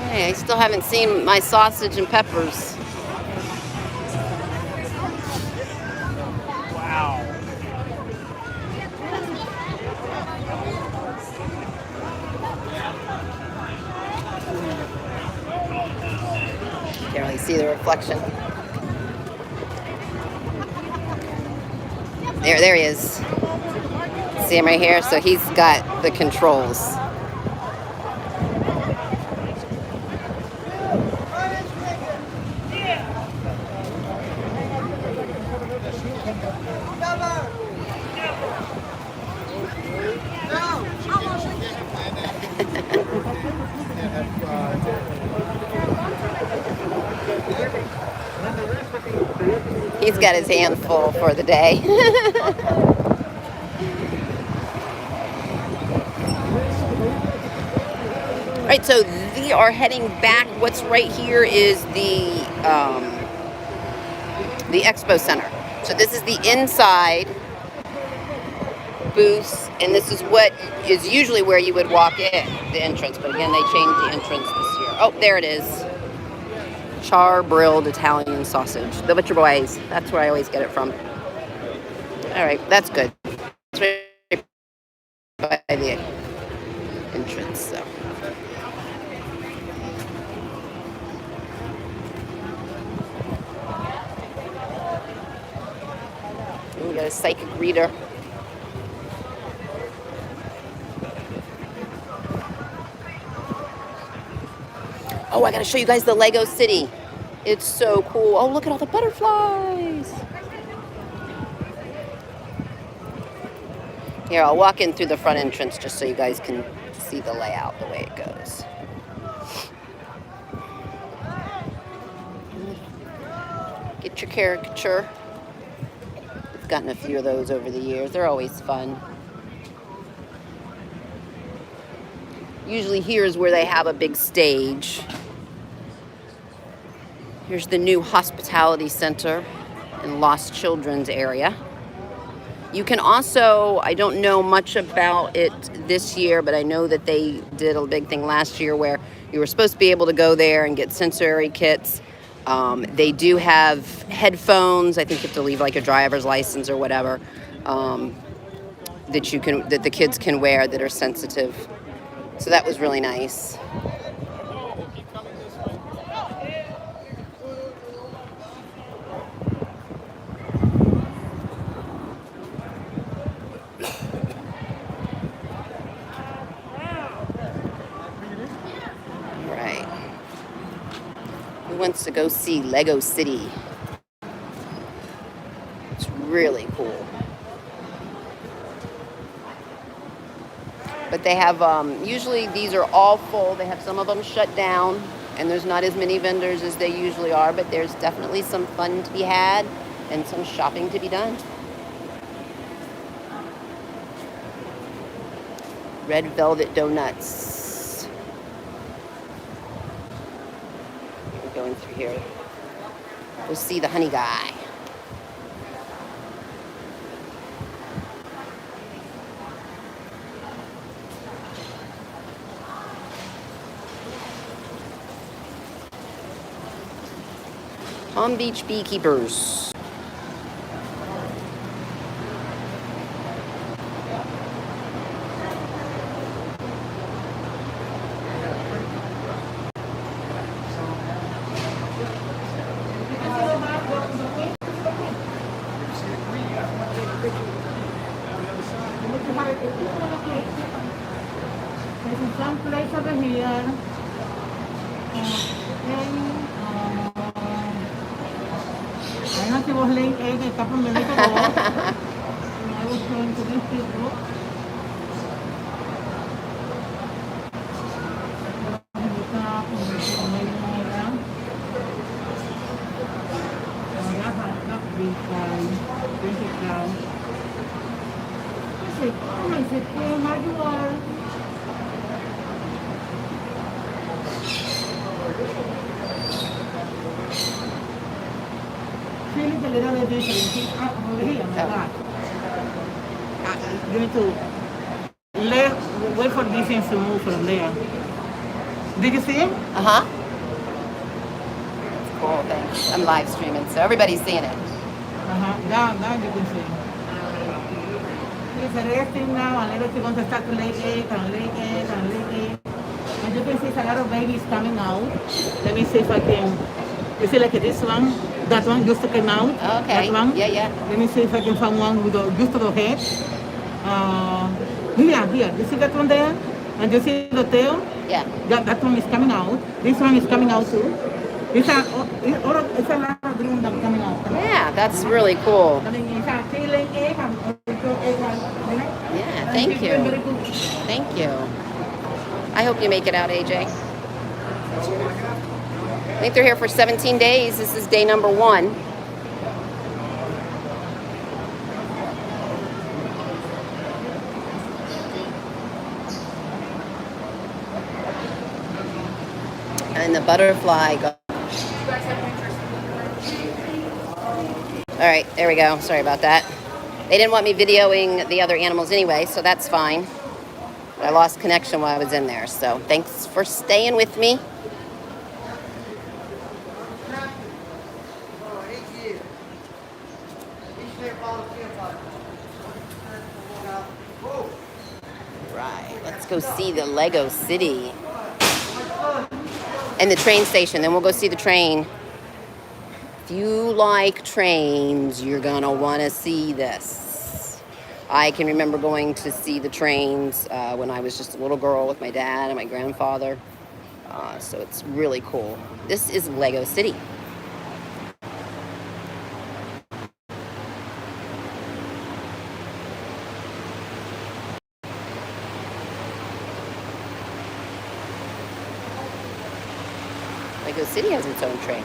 Hey, I still haven't seen my sausage and peppers. Wow. Can't really see the reflection. There he is. See him right here? So he's got the controls. He's got his hands full for the day. All right, so we are heading back. What's right here is the Expo Center. So this is the inside booths, and this is what is usually where you would walk in, the entrance. But again, they changed the entrance this year. Oh, there it is. Char-grilled Italian sausage. The Butcher Boys. That's where I always get it from. All right, that's good. It's right by the entrance, so. We got a psychic reader. Oh, I gotta show you guys the Lego City. It's so cool. Oh, look at all the butterflies. Here, I'll walk in through the front entrance just so you guys can see the layout, the way it goes. Get your caricature. I've gotten a few of those over the years. They're always fun. Usually here is where they have a big stage. Here's the new hospitality center in Lost Children's area. You can also, I don't know much about it this year, but I know that they did a big thing last year where you were supposed to be able to go there and get sensory kits. They do have headphones. I think you have to leave like a driver's license or whatever that the kids can wear that are sensitive. So that was really nice. wants to go see Lego City. It's really cool. But they have, usually these are all full. They have some of them shut down, and there's not as many vendors as they usually are, but there's definitely some fun to be had and some shopping to be done. Red velvet donuts. We're going through here. We'll see the honey guy. Palm Beach Beekeepers. There's some place over here. I know she was late 8 a couple minutes ago. I was going to these people. Feeling a little bit different. Over here, my God. You need to wait for these things to move from there. Did you see him? Uh-huh. Cool, thanks. I'm live streaming, so everybody's seeing it. Now you can see him. He's resting now, and later he's going to start to lay eggs and lay eggs and lay eggs. And you can see a lot of babies coming out. Let me see if I can. You see like this one? That one used to come out. Okay. That one. Yeah. Let me see if I can find one with just the head. Here. You see that one there? And you see the tail? Yeah. That one is coming out. This one is coming out too. It's a lot of green that coming out. Yeah, that's really cool. I mean, it's a feeling egg and also egg white. Yeah, thank you. Thank you. I hope you make it out, AJ. I think they're here for 17 days. This is day number 1. And the butterfly go. All right, there we go. Sorry about that. They didn't want me videoing the other animals anyway, so that's fine. But I lost connection while I was in there, so thanks for staying with me. Right, let's go see the Lego City. And the train station, then we'll go see the train. If you like trains, you're gonna wanna see this. I can remember going to see the trains when I was just a little girl with my dad and my grandfather. So it's really cool. This is Lego City. Lego City has its own train.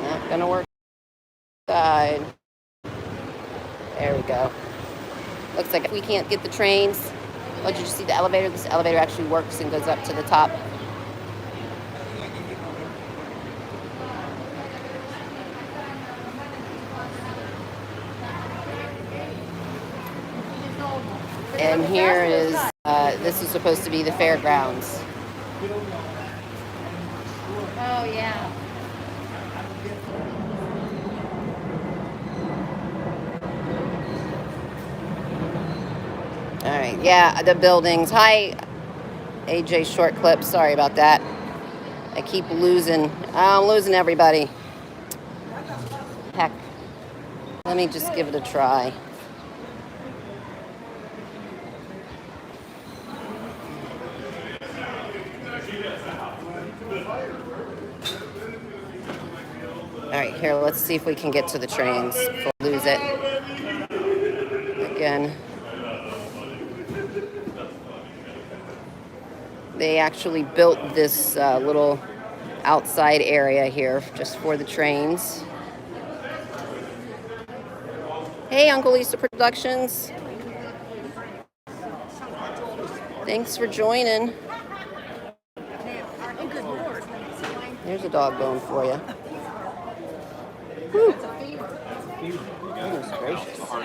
Not gonna work side. There we go. Looks like if we can't get the trains, oh, did you see the elevator? This elevator actually works and goes up to the top. And here is, this is supposed to be the fairgrounds. Oh, yeah. right, yeah, the buildings. Hi, AJ Short Clip. Sorry about that. I keep losing. I'm losing everybody. Heck. Let me just give it a try. All right, here, let's see if we can get to the trains. If we'll lose it again. They actually built this little outside area here just for the trains. Hey, Uncle Lisa Productions. Thanks for joining. There's a dog bone for you. Whew. Goodness gracious. All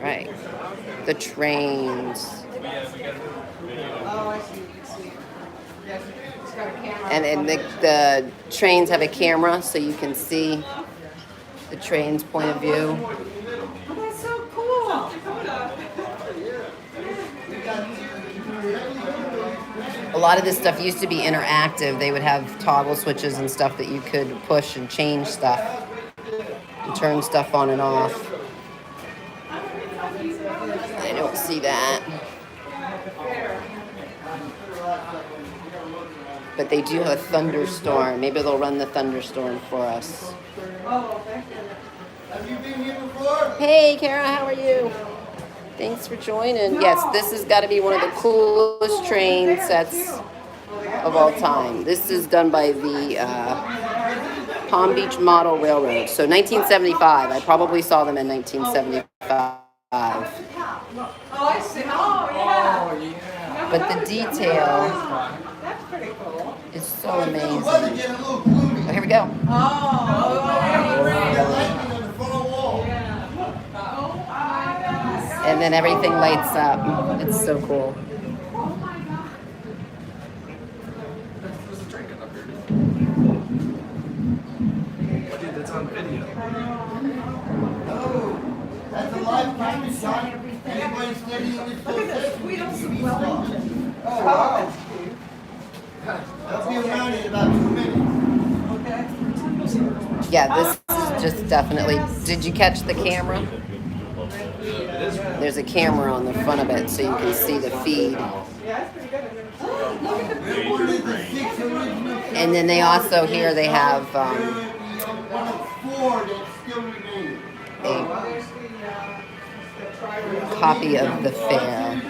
right. The trains. And the trains have a camera so you can see the train's point of view. Oh, that's so cool. A lot of this stuff used to be interactive. They would have toggle switches and stuff that you could push and change stuff and turn stuff on and off. I don't see that. But they do have a thunderstorm. Maybe they'll run the thunderstorm for us. Have you been here before? Hey, Kara, how are you? Thanks for joining. Yes, this has got to be one of the coolest train sets of all time. This is done by the Palm Beach Model Railroad. So 1975. I probably saw them in 1975. Oh, I see. Oh, yeah. But the detail That's pretty cool. is so amazing. Oh, here we go. And then everything lights up. It's so cool. Dude, that's on video. Oh, that's a live camera shot. Anybody studying this? Look at this wheels of Wellington. Oh, wow. I'll be around in about 2 minutes. Yeah, this is just definitely. Did you catch the camera? There's a camera on the front of it so you can see the feed. And then they also here they have a copy of the fair.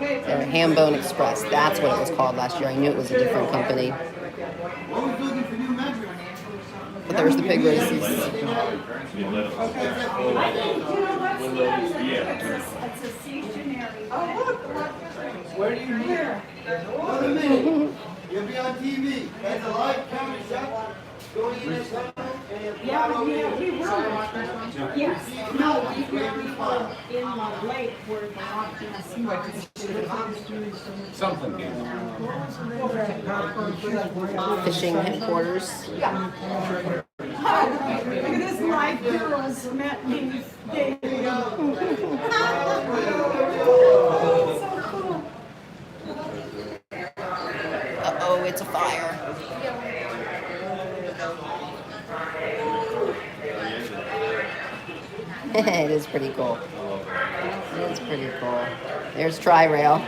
They're Hambone Express. That's what it was called last year. I knew it was a different company. But there's the pig races. It's a stationary. Oh, look. Where do you hear? Wait a minute. You'll be on TV. That's a live camera shot. Going in this tunnel. Yeah, we were. Yes. No, we were in the lake where the Something. Fishing headquarters. Yeah. Look at this live girls met me. So cool. Uh-oh, it's a fire. It is pretty cool. It's pretty cool. There's Tri-Rail.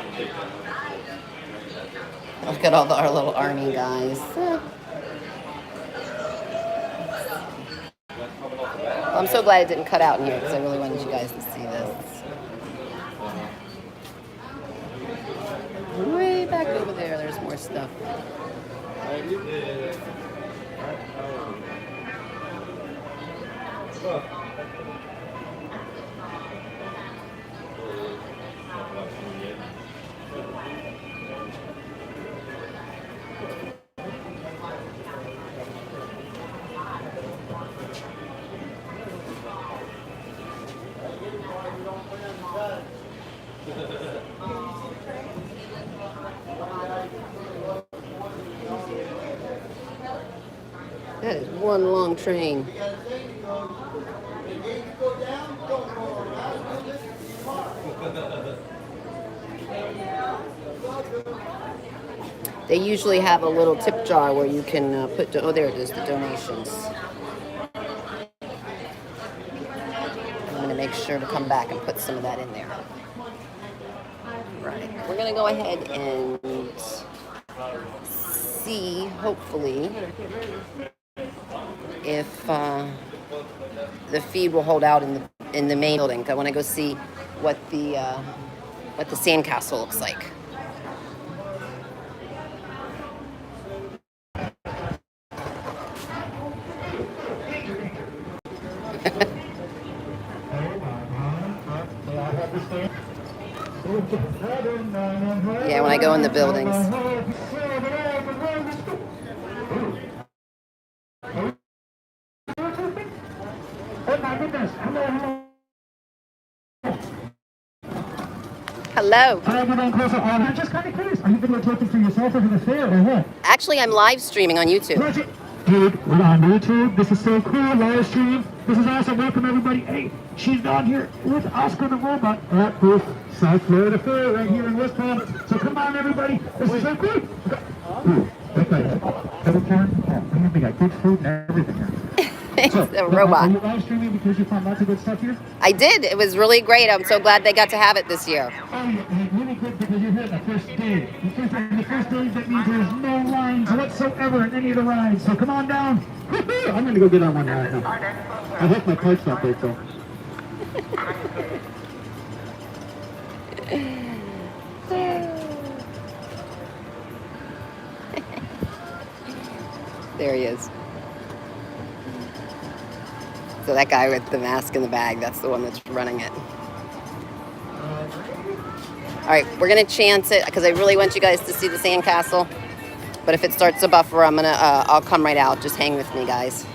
Look at all our little army guys. Well, I'm so glad it didn't cut out in here because I really wanted you guys to see this. Way back over there, there's more stuff. That is one long train. They usually have a little tip jar where you can put, oh, there it is, the donations. I'm going to make sure to come back and put some of that in there. Right. We're going to go ahead and see, hopefully, if the feed will hold out in the main building. I want to go see what the sandcastle looks like. Yeah, when I go in the buildings. Hello. I'm just kind of curious. Are you videotaping for yourself or for the fair or what? Actually, I'm live streaming on YouTube. Dude, we're on YouTube. This is so cool. Live stream. This is awesome. Welcome, everybody. Hey, she's down here with Oscar the Robot at the South Florida Fair right here in West Palm. So come on, everybody. This is so cool. Ooh, okay. We got good food and everything here. It's a robot. Are you live streaming because you found lots of good stuff here? I did. It was really great. I'm so glad they got to have it this year. Oh, yeah, really good because you're here the first day. The first day, that means there's no lines whatsoever in any of the rides. So come on down. I'm going to go get on one right now. I hope my cart's not break though. There he is. So that guy with the mask and the bag, that's the one that's running it. All right, we're gonna chance it because I really want you guys to see the sandcastle. But if it starts to buffer, I'll come right out. Just hang with me, guys.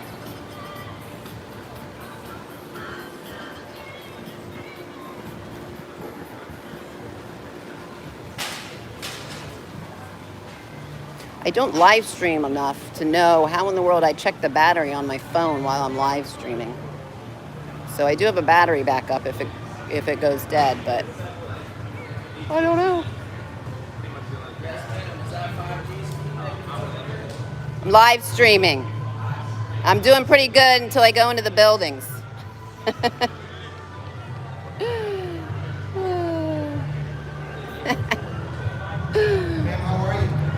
I don't live stream enough to know how in the world I check the battery on my phone while I'm live streaming. So I do have a battery backup if it goes dead, but I don't know. I'm live streaming. I'm doing pretty good until I go into the buildings.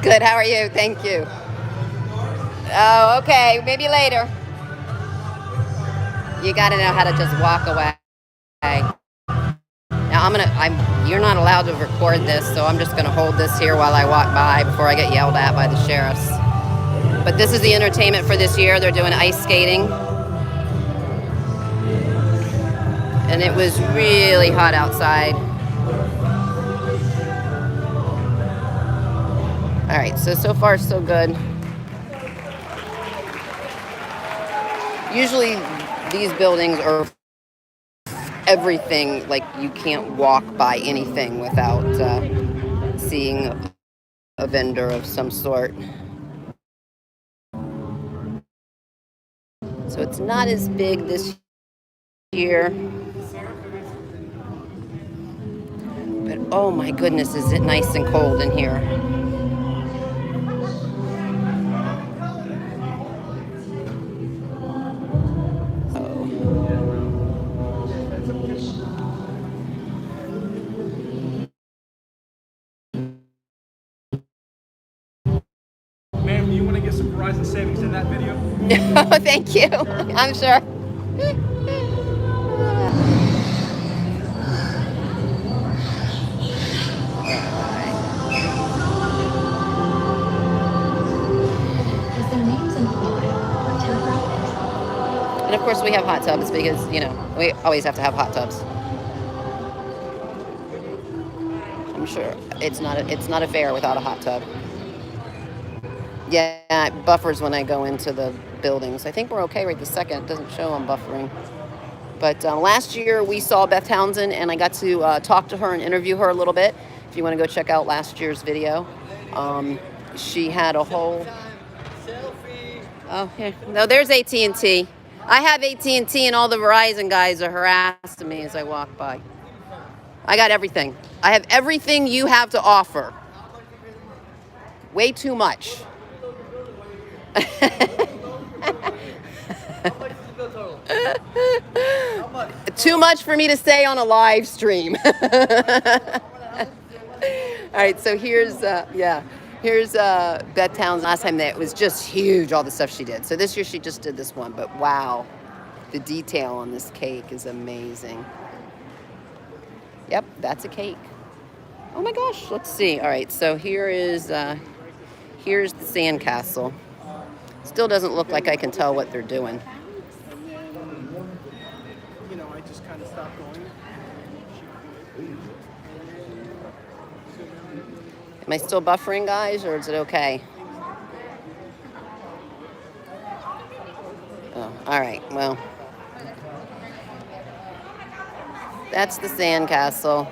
Good, how are you? Thank you. Oh, okay, maybe later. You gotta know how to just walk away. Now you're not allowed to record this, so I'm just gonna hold this here while I walk by before I get yelled at by the sheriffs. But this is the entertainment for this year. They're doing ice skating. And it was really hot outside. All right, so far so good. Usually these buildings are everything, like you can't walk by anything without seeing a vendor of some sort. So it's not as big this year. But oh my goodness, is it nice and cold in here. Ma'am, you want to get some Verizon savings in that video? No, thank you. I'm sure. And of course we have hot tubs because, you know, we always have to have hot tubs. I'm sure it's not a fair without a hot tub. Yeah, it buffers when I go into the buildings. I think we're okay right this second. It doesn't show I'm buffering. But last year we saw Beth Townsend and I got to talk to her and interview her a little bit. If you want to go check out last year's video. She had a whole... Oh, here. No, there's AT&T. I have AT&T and all the Verizon guys are harassing me as I walk by. I got everything. I have everything you have to offer. Way too much. Too much for me to say on a live stream. All right, so here's Beth Towns. Last time that was just huge, all the stuff she did. So this year she just did this one, but wow, the detail on this cake is amazing. Yep, that's a cake. Oh my gosh, let's see. All right, so here's the sandcastle. Still doesn't look like I can tell what they're doing. You know, I just kind of stopped going. Am I still buffering, guys, or is it okay? Oh, all right, well. That's the sandcastle.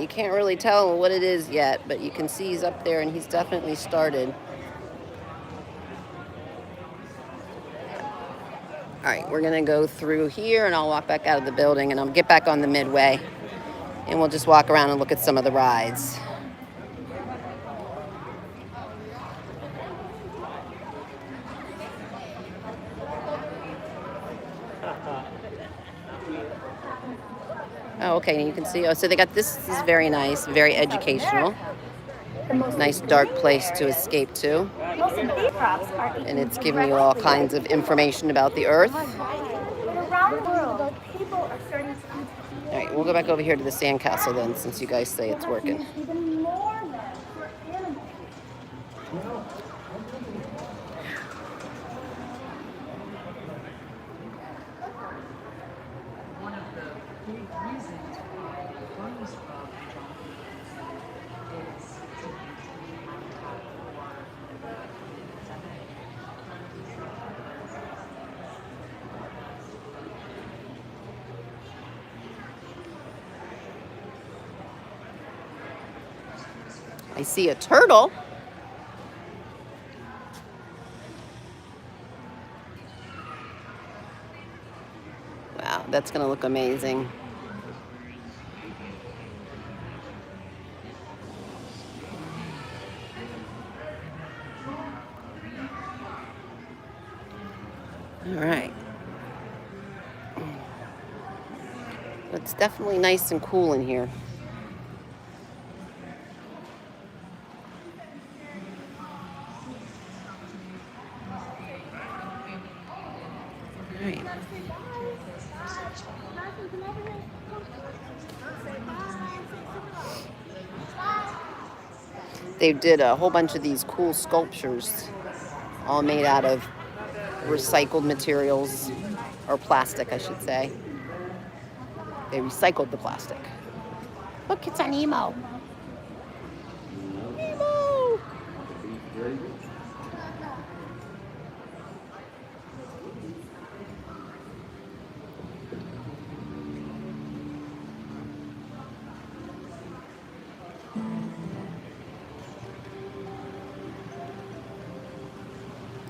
You can't really tell what it is yet, but you can see he's up there and he's definitely started. All right, we're gonna go through here and I'll walk back out of the building and I'll get back on the Midway and we'll just walk around and look at some of the rides. Oh, okay, and you can see, oh, so they got, this is very nice, very educational. Nice dark place to escape to. And it's giving you all kinds of information about the Earth. All right, we'll go back over here to the sandcastle then, since you guys say it's working. I see a turtle. Wow, that's gonna look amazing. All right. It's definitely nice and cool in here. Right. They did a whole bunch of these cool sculptures, all made out of recycled materials, or plastic, I should say. They recycled the plastic. Look, it's an emo. Emo!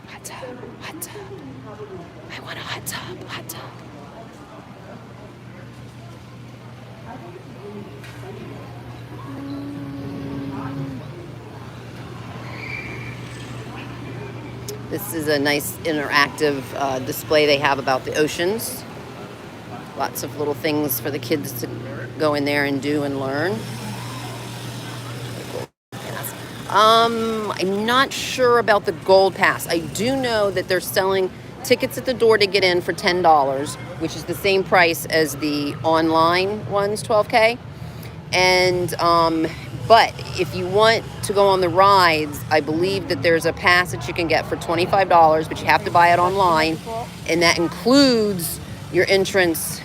Hot tub, hot tub. I want a hot tub, hot tub. This is a nice interactive display they have about the oceans. Lots of little things for the kids to go in there and do and learn. I'm not sure about the Gold Pass. I do know that they're selling tickets at the door to get in for $10, which is the same price as the online ones, 12K. And but if you want to go on the rides, I believe that there's a pass that you can get for $25, but you have to buy it online, and that includes your entrance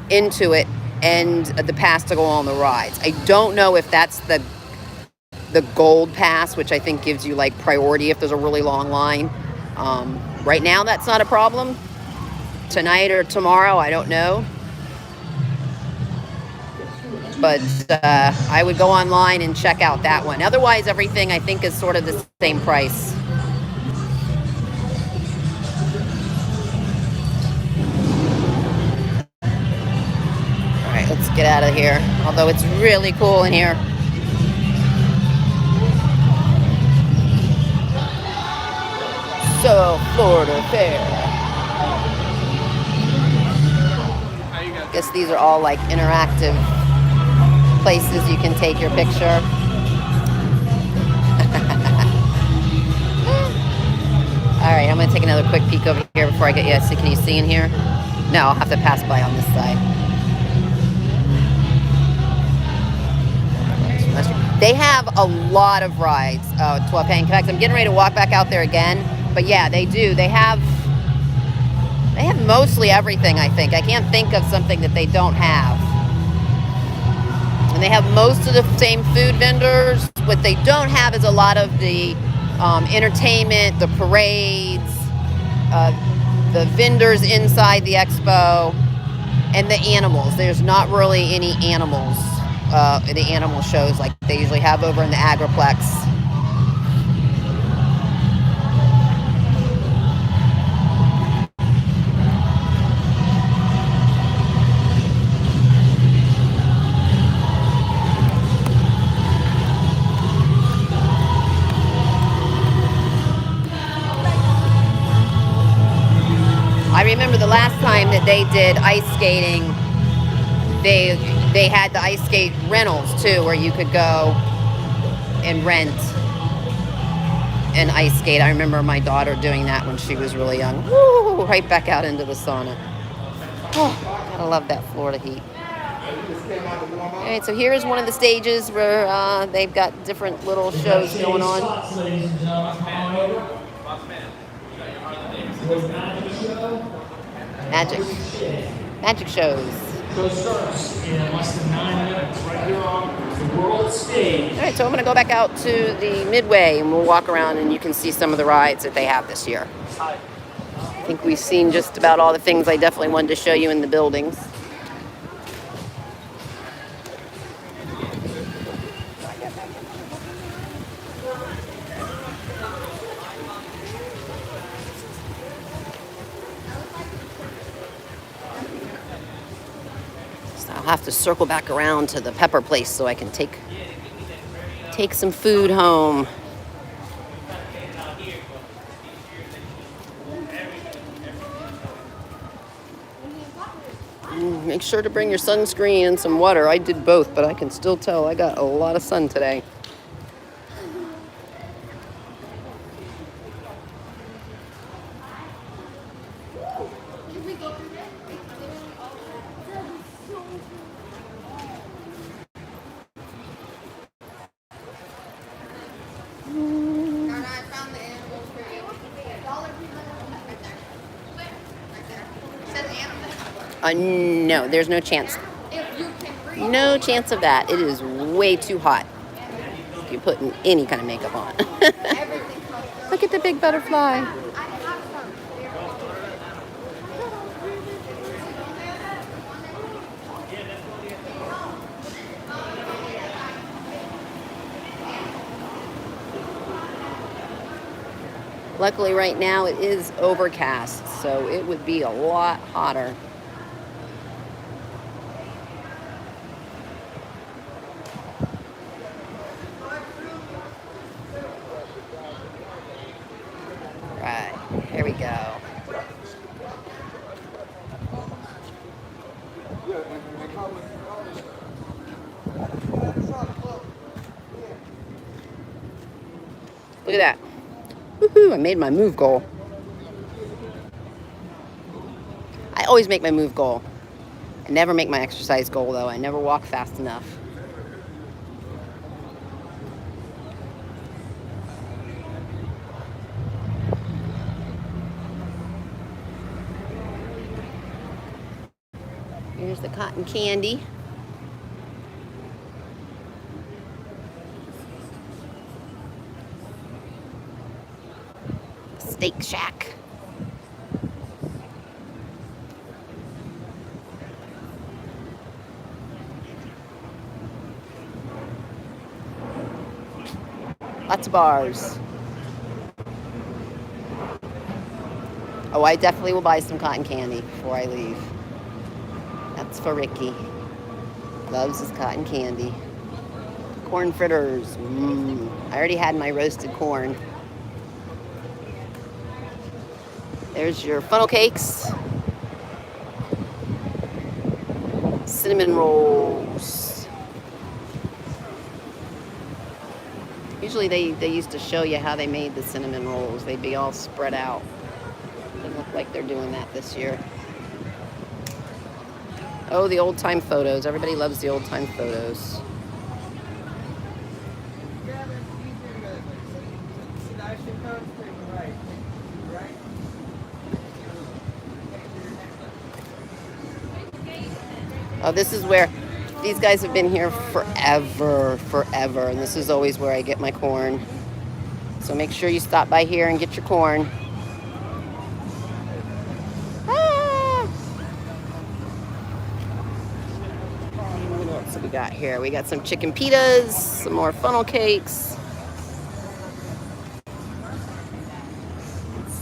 into it and the pass to go on the rides. I don't know if that's the Gold Pass, which I think gives you like priority if there's a really long line. Right now, that's not a problem. Tonight or tomorrow, I don't know. But I would go online and check out that one. Otherwise, everything I think is sort of the same price. get out of here. Although it's really cool in here. So, Florida Fair. I guess these are all like interactive places you can take your picture. All right, I'm gonna take another quick peek over here before I get you. So can you see in here? No, I'll have to pass by on this side. They have a lot of rides, 12 In fact, I'm getting ready to walk back out there again. But yeah, they do. They have mostly everything, I think. I can't think of something that they don't have. And they have most of the same food vendors. What they don't have is a lot of the entertainment, the parades, the vendors inside the expo, and the animals. There's not really any animals, the animal shows like they usually have over in the Agriplex. I remember the last time that they did ice skating, they had the ice skate rentals too, where you could go and rent an ice skate. I remember my daughter doing that when she was really young. Woo! Right back out into the sauna. Oh, gotta love that Florida heat. All right, so here's one of the stages where they've got different little shows going on. Magic shows. Show starts in less than 9 minutes, right here on the world stage. All right, so I'm going to go back out to the Midway and we'll walk around and you can see some of the rides that they have this year. I think we've seen just about all the things I definitely wanted to show you in the buildings. I'll have to circle back around to the Pepper place so I can take some food home. Make sure to bring your sunscreen and some water. I did both, but I can still tell I got a lot of sun today. No, there's no chance. No chance of that. It is way too hot if you're putting any kind of makeup on. Look at the big butterfly. Luckily right now it is overcast, so it would be a lot hotter. Right, here we go. Look at that. Woohoo, I made my move goal. I always make my move goal. I never make my exercise goal though. I never walk fast enough. Here's the cotton candy. Steak Shack. Lots of bars. Oh, I definitely will buy some cotton candy before I leave. That's for Ricky. Loves his cotton candy. Corn fritters. I already had my roasted corn. There's your funnel cakes. Cinnamon rolls. Usually they used to show you how they made the cinnamon rolls. They'd be all spread out. Doesn't look like they're doing that this year. Oh, the old time photos. Everybody loves the old time photos. Oh, this is where these guys have been here forever, and this is always where I get my corn. So make sure you stop by here and get your corn. Ah! What else have we got here? We got some chicken pitas, some more funnel cakes,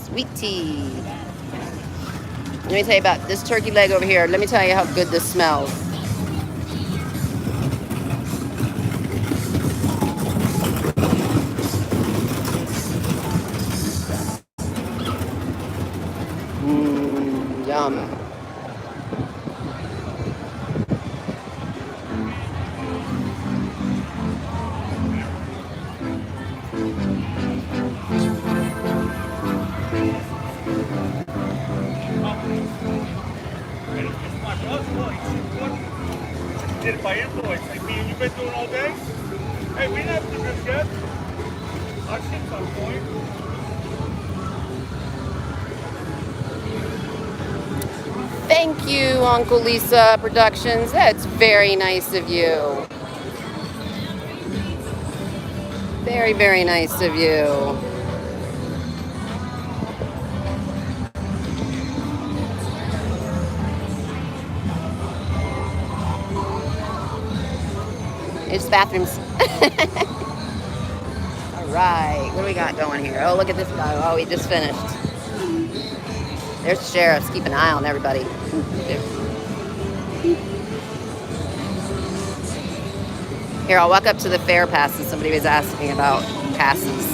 sweet tea. Let me tell you about this turkey leg over here. Let me tell you how good this smells. Yum. Did it by invoice, like me and you've been doing all day? Hey, we didn't have to do this yet. I'll see some point. Thank you, Uncle Lisa Productions. That's very nice of you. Very, very nice of you. It's bathrooms. All right, what do we got going here? Oh, look at this guy. Oh, he just finished. There's the sheriffs. Keep an eye on everybody. Here, I'll walk up to the fair passes. Somebody was asking about passes.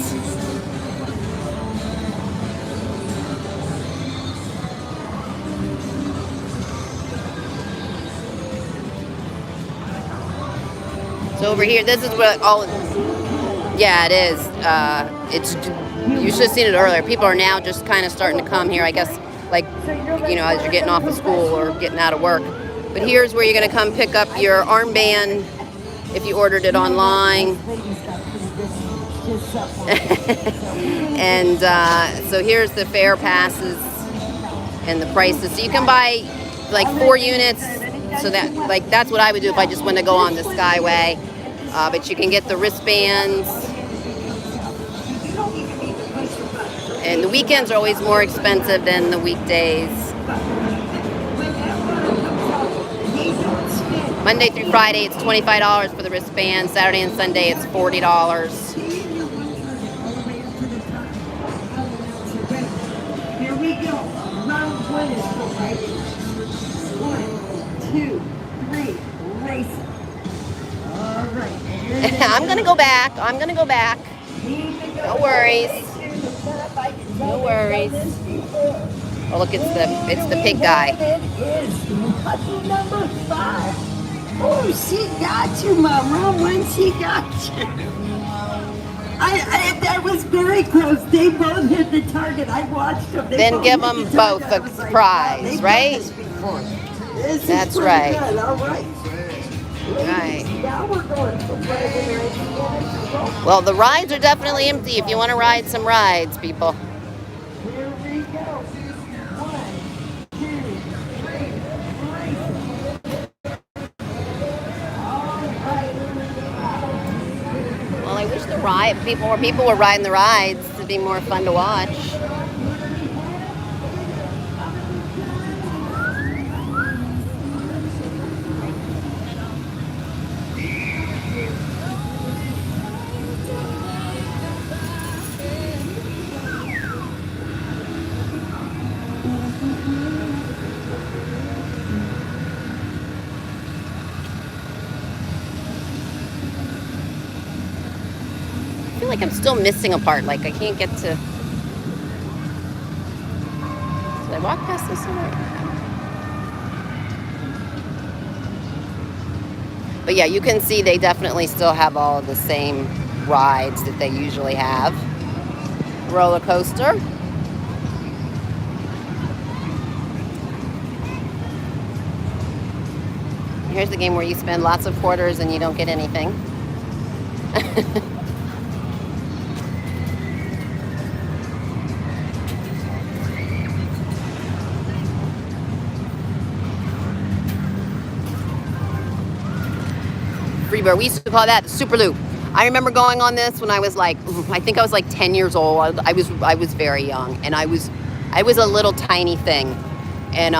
So over here, this is what all. Yeah, it is. You should have seen it earlier. People are now just kind of starting to come here, I guess, like, you know, as you're getting off of school or getting out of work. But here's where you're going to come pick up your armband if you ordered it online. And so here's the fair passes and the prices. So you can buy like 4 units. So that, like, that's what I would do if I just wanted to go on the Skyway. But you can get the wristbands. And the weekends are always more expensive than the weekdays. Monday through Friday, it's $25 for the wristband. Saturday and Sunday, it's $40. Here we go. Round 1 is for racing. 1, 2, 3, racing. All right. I'm gonna go back. I'm gonna go back. No worries. No worries. Oh, look, it's the pig guy. It is lucky number 5. Oh, she got you, Mom. Round 1, she got you. That was very close. They both hit the target. I watched them. Then give them both a prize, right? That's right. Good. All right. Right. Now we're going for preliminary. Well, the rides are definitely empty if you want to ride some rides, people. Here we go. 1, 2, 3, Well, I wish more people were riding the rides. It'd be more fun to watch. like I'm still missing a part. Like I can't get to. Did I walk past this one? But yeah, you can see they definitely still have all of the same rides that they usually have. Roller coaster. Here's the game where you spend lots of quarters and you don't get anything. Freebird. We used to call that the Super Loop. I remember going on this when I was like, I think I was like 10 years old. I was very young, and I was a little tiny thing, and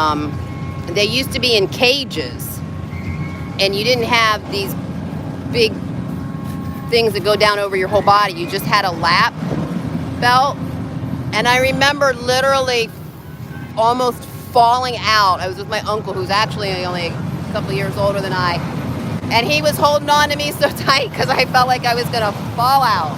they used to be in cages, and you didn't have these big things that go down over your whole body. You just had a lap belt, and I remember literally almost falling out. I was with my uncle, who's actually only a couple years older than I. And he was holding on to me so tight because I felt like I was going to fall out.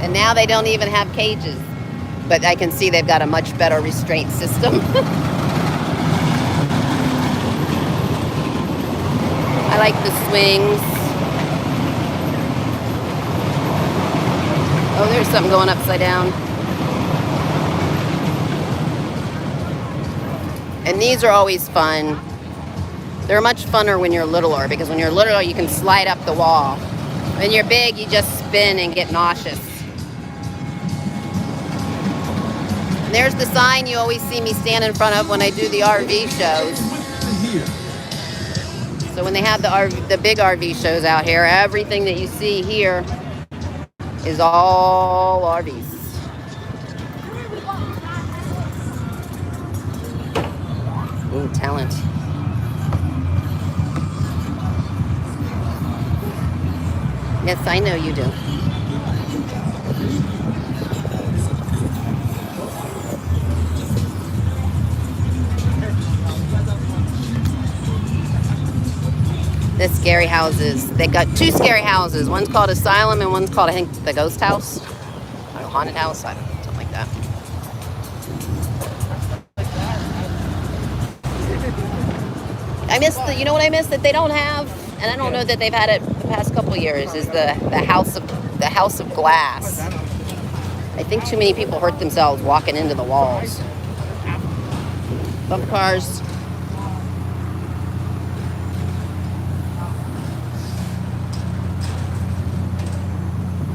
And now they don't even have cages. But I can see they've got a much better restraint system. I like the swings. Oh, there's something going upside down. And these are always fun. They're much funner when you're littler, because when you're littler, you can slide up the wall. When you're big, you just spin and get nauseous. And there's the sign you always see me stand in front of when I do the RV shows. So when they have the big RV shows out here, everything that you see here is all RVs. Ooh, talent. Yes, I know you do. The scary houses. They got two scary houses. One's called Asylum and one's called, I think, the Ghost House. Or Haunted House. I don't know, something like that. I miss you know what I miss that they don't have, and I don't know that they've had it the past couple years, is the house of glass. I think too many people hurt themselves walking into the walls. Bump cars.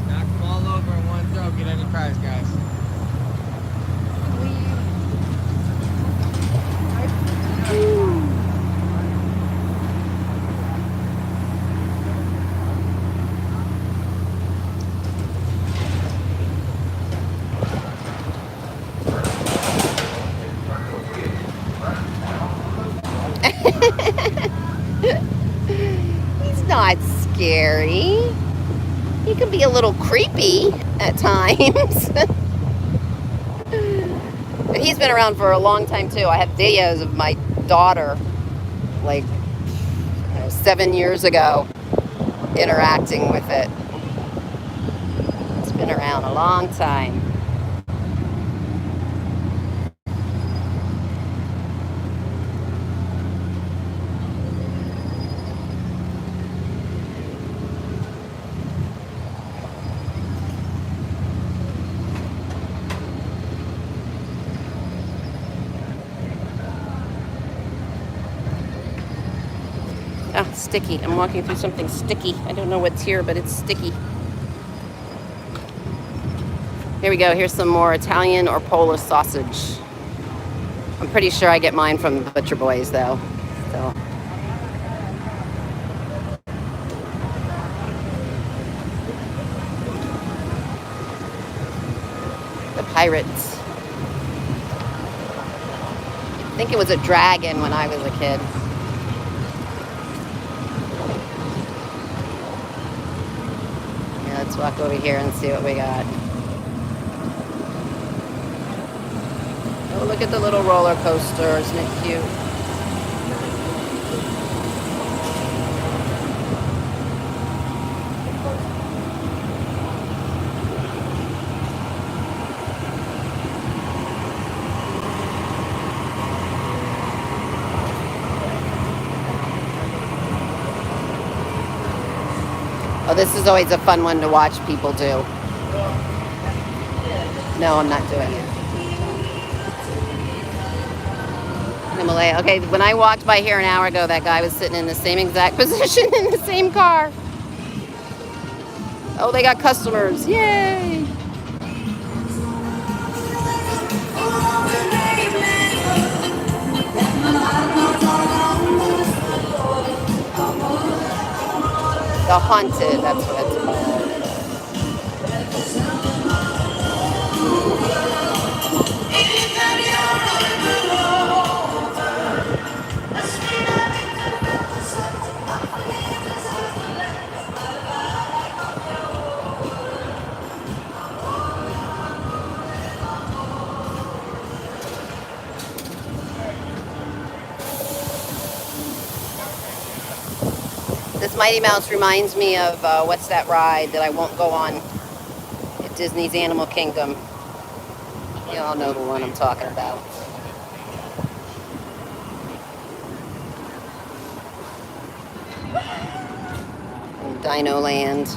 Knock them all over in one throw. Get any prize, guys. He's not scary. He can be a little creepy at times. But he's been around for a long time too. I have videos of my daughter, like 7 years ago, interacting with it. It's been around a long time. Ah, sticky. I'm walking through something sticky. I don't know what's here, but it's sticky. Here we go. Here's some more Italian or Polish sausage. I'm pretty sure I get mine from the Butcher Boys, though. So. The pirates. I think it was a dragon when I was a kid. Let's walk over here and see what we got. Oh, look at the little roller coaster. Isn't it cute? Oh, this is always a fun one to watch people do. No, I'm not doing it. Himalaya. Okay, when I walked by here an hour ago, that guy was sitting in the same exact position in the same car. Oh, they got customers. Yay! The Haunted, that's what it's called. This Mighty Mouse reminds me of, what's that ride that I won't go on at Disney's Animal Kingdom? You all know the one I'm talking about. Dino Land.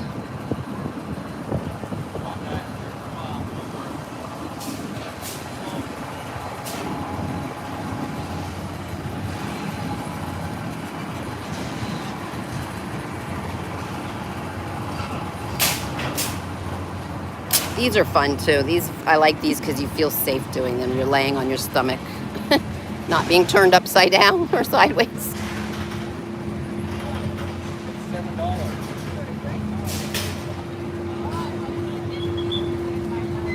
These are fun too. I like these because you feel safe doing them. You're laying on your stomach, not being turned upside down or sideways.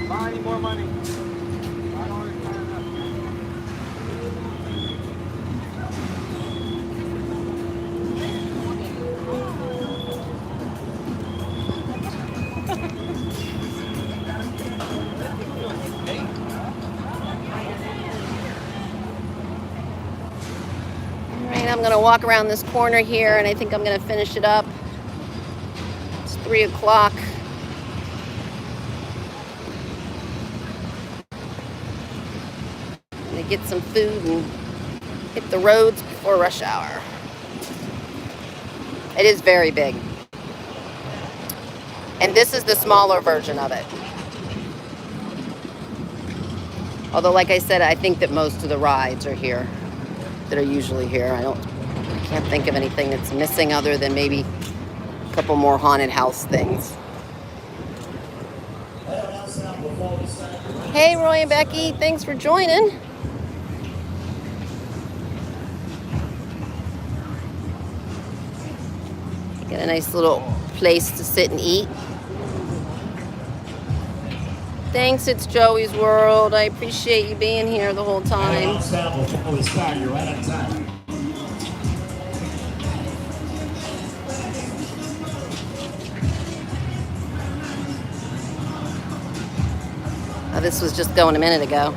Buy any more money? I'm going to walk around this corner here, and I think I'm going to finish it up. It's 3 o'clock. I'm going to get some food and hit the roads before rush hour. It is very big. And this is the smaller version of it. Although, like I said, I think that most of the rides are here, that are usually here. I can't think of anything that's missing other than maybe a couple more haunted house things. Hey, Roy and Becky, thanks for joining. Got a nice little place to sit and eat. Thanks, it's Joey's World. I appreciate you being here the whole time. You're right on time. Oh, this was just going a minute ago.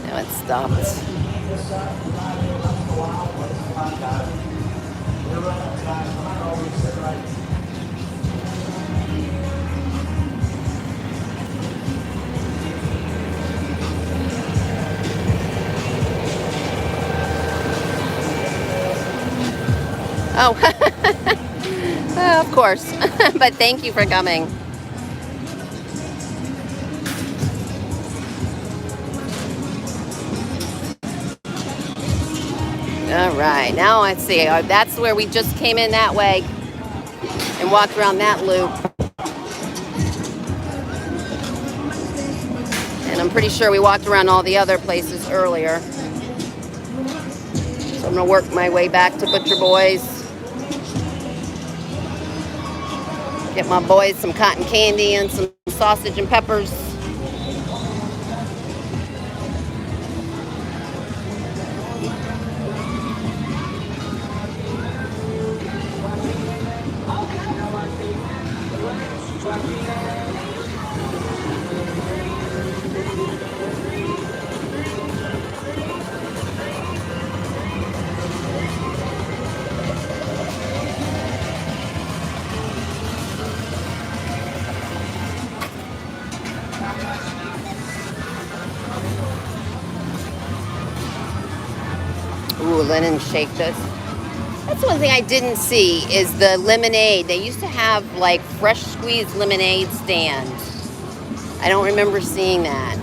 Now it stopped. Oh, oh, of course. But thank you for coming. All right, now let's see. That's where we just came in that way and walked around that loop. And I'm pretty sure we walked around all the other places earlier. So I'm gonna work my way back to Butcher Boys. Get my boys some cotton candy and some sausage and peppers. Ooh, Lennon shaked us. That's one thing I didn't see is the lemonade. They used to have like fresh squeezed lemonade stand. I don't remember seeing that.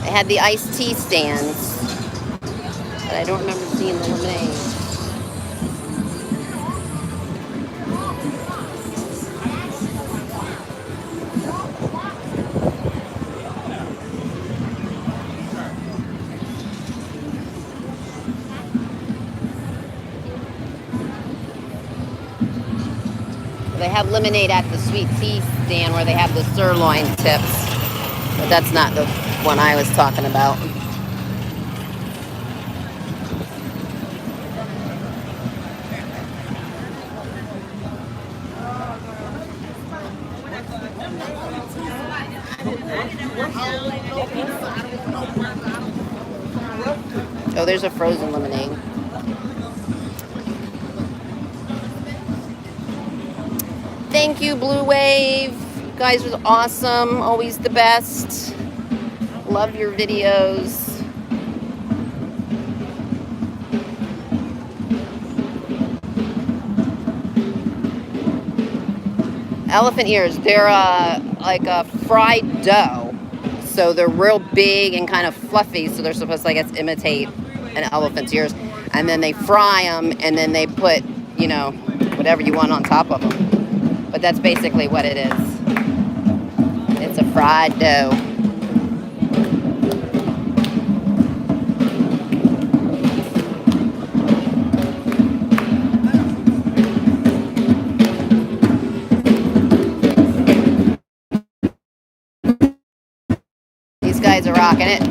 They had the iced tea stands, but I don't remember seeing the lemonade. They have lemonade at the sweet tea stand where they have the sirloin tips, but that's not the one I was talking about. Oh, there's a frozen lemonade. Thank you, Blue Wave. You guys are awesome. Always the best. Love your videos. Elephant ears. They're like a fried dough. So they're real big and kind of fluffy. So they're supposed to, I guess, imitate an elephant's ears. And then they fry them and then they put, you know, whatever you want on top of them. But that's basically what it is. It's a fried dough. These guys are rocking it.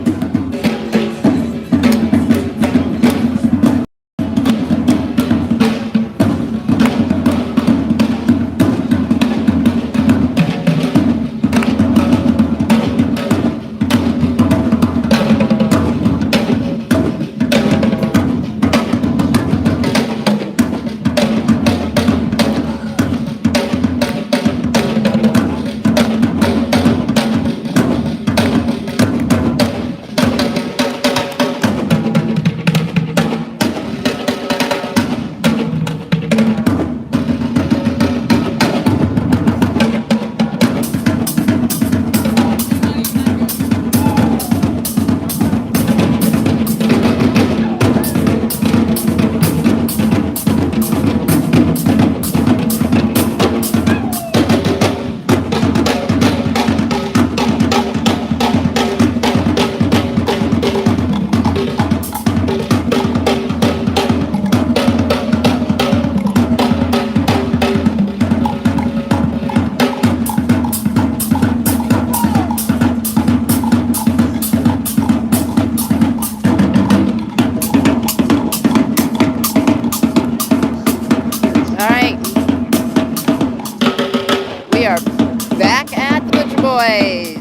Boys.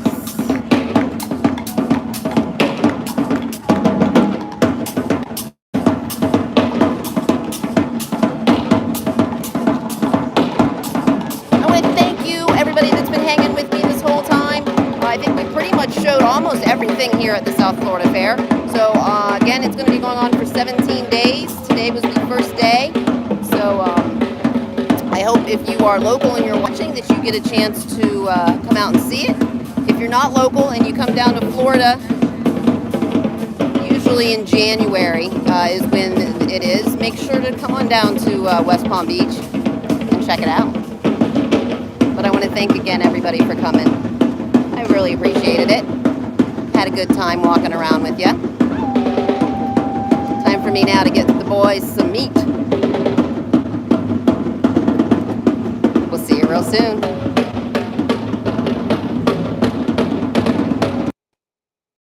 I want to thank you, everybody that's been hanging with me this whole time. I think we pretty much showed almost everything here at the South Florida Fair. So again, it's going to be going on for 17 days. Today was the first day. So I hope if you are local and you're watching that you get a chance to come out and see it. If you're not local and you come down to Florida, usually in January is when it is, make sure to come on down to West Palm Beach and check it out. But I want to thank again everybody for coming. I really appreciated it. Had a good time walking around with you. Time for me now to get the boys some meat. We'll see you real soon.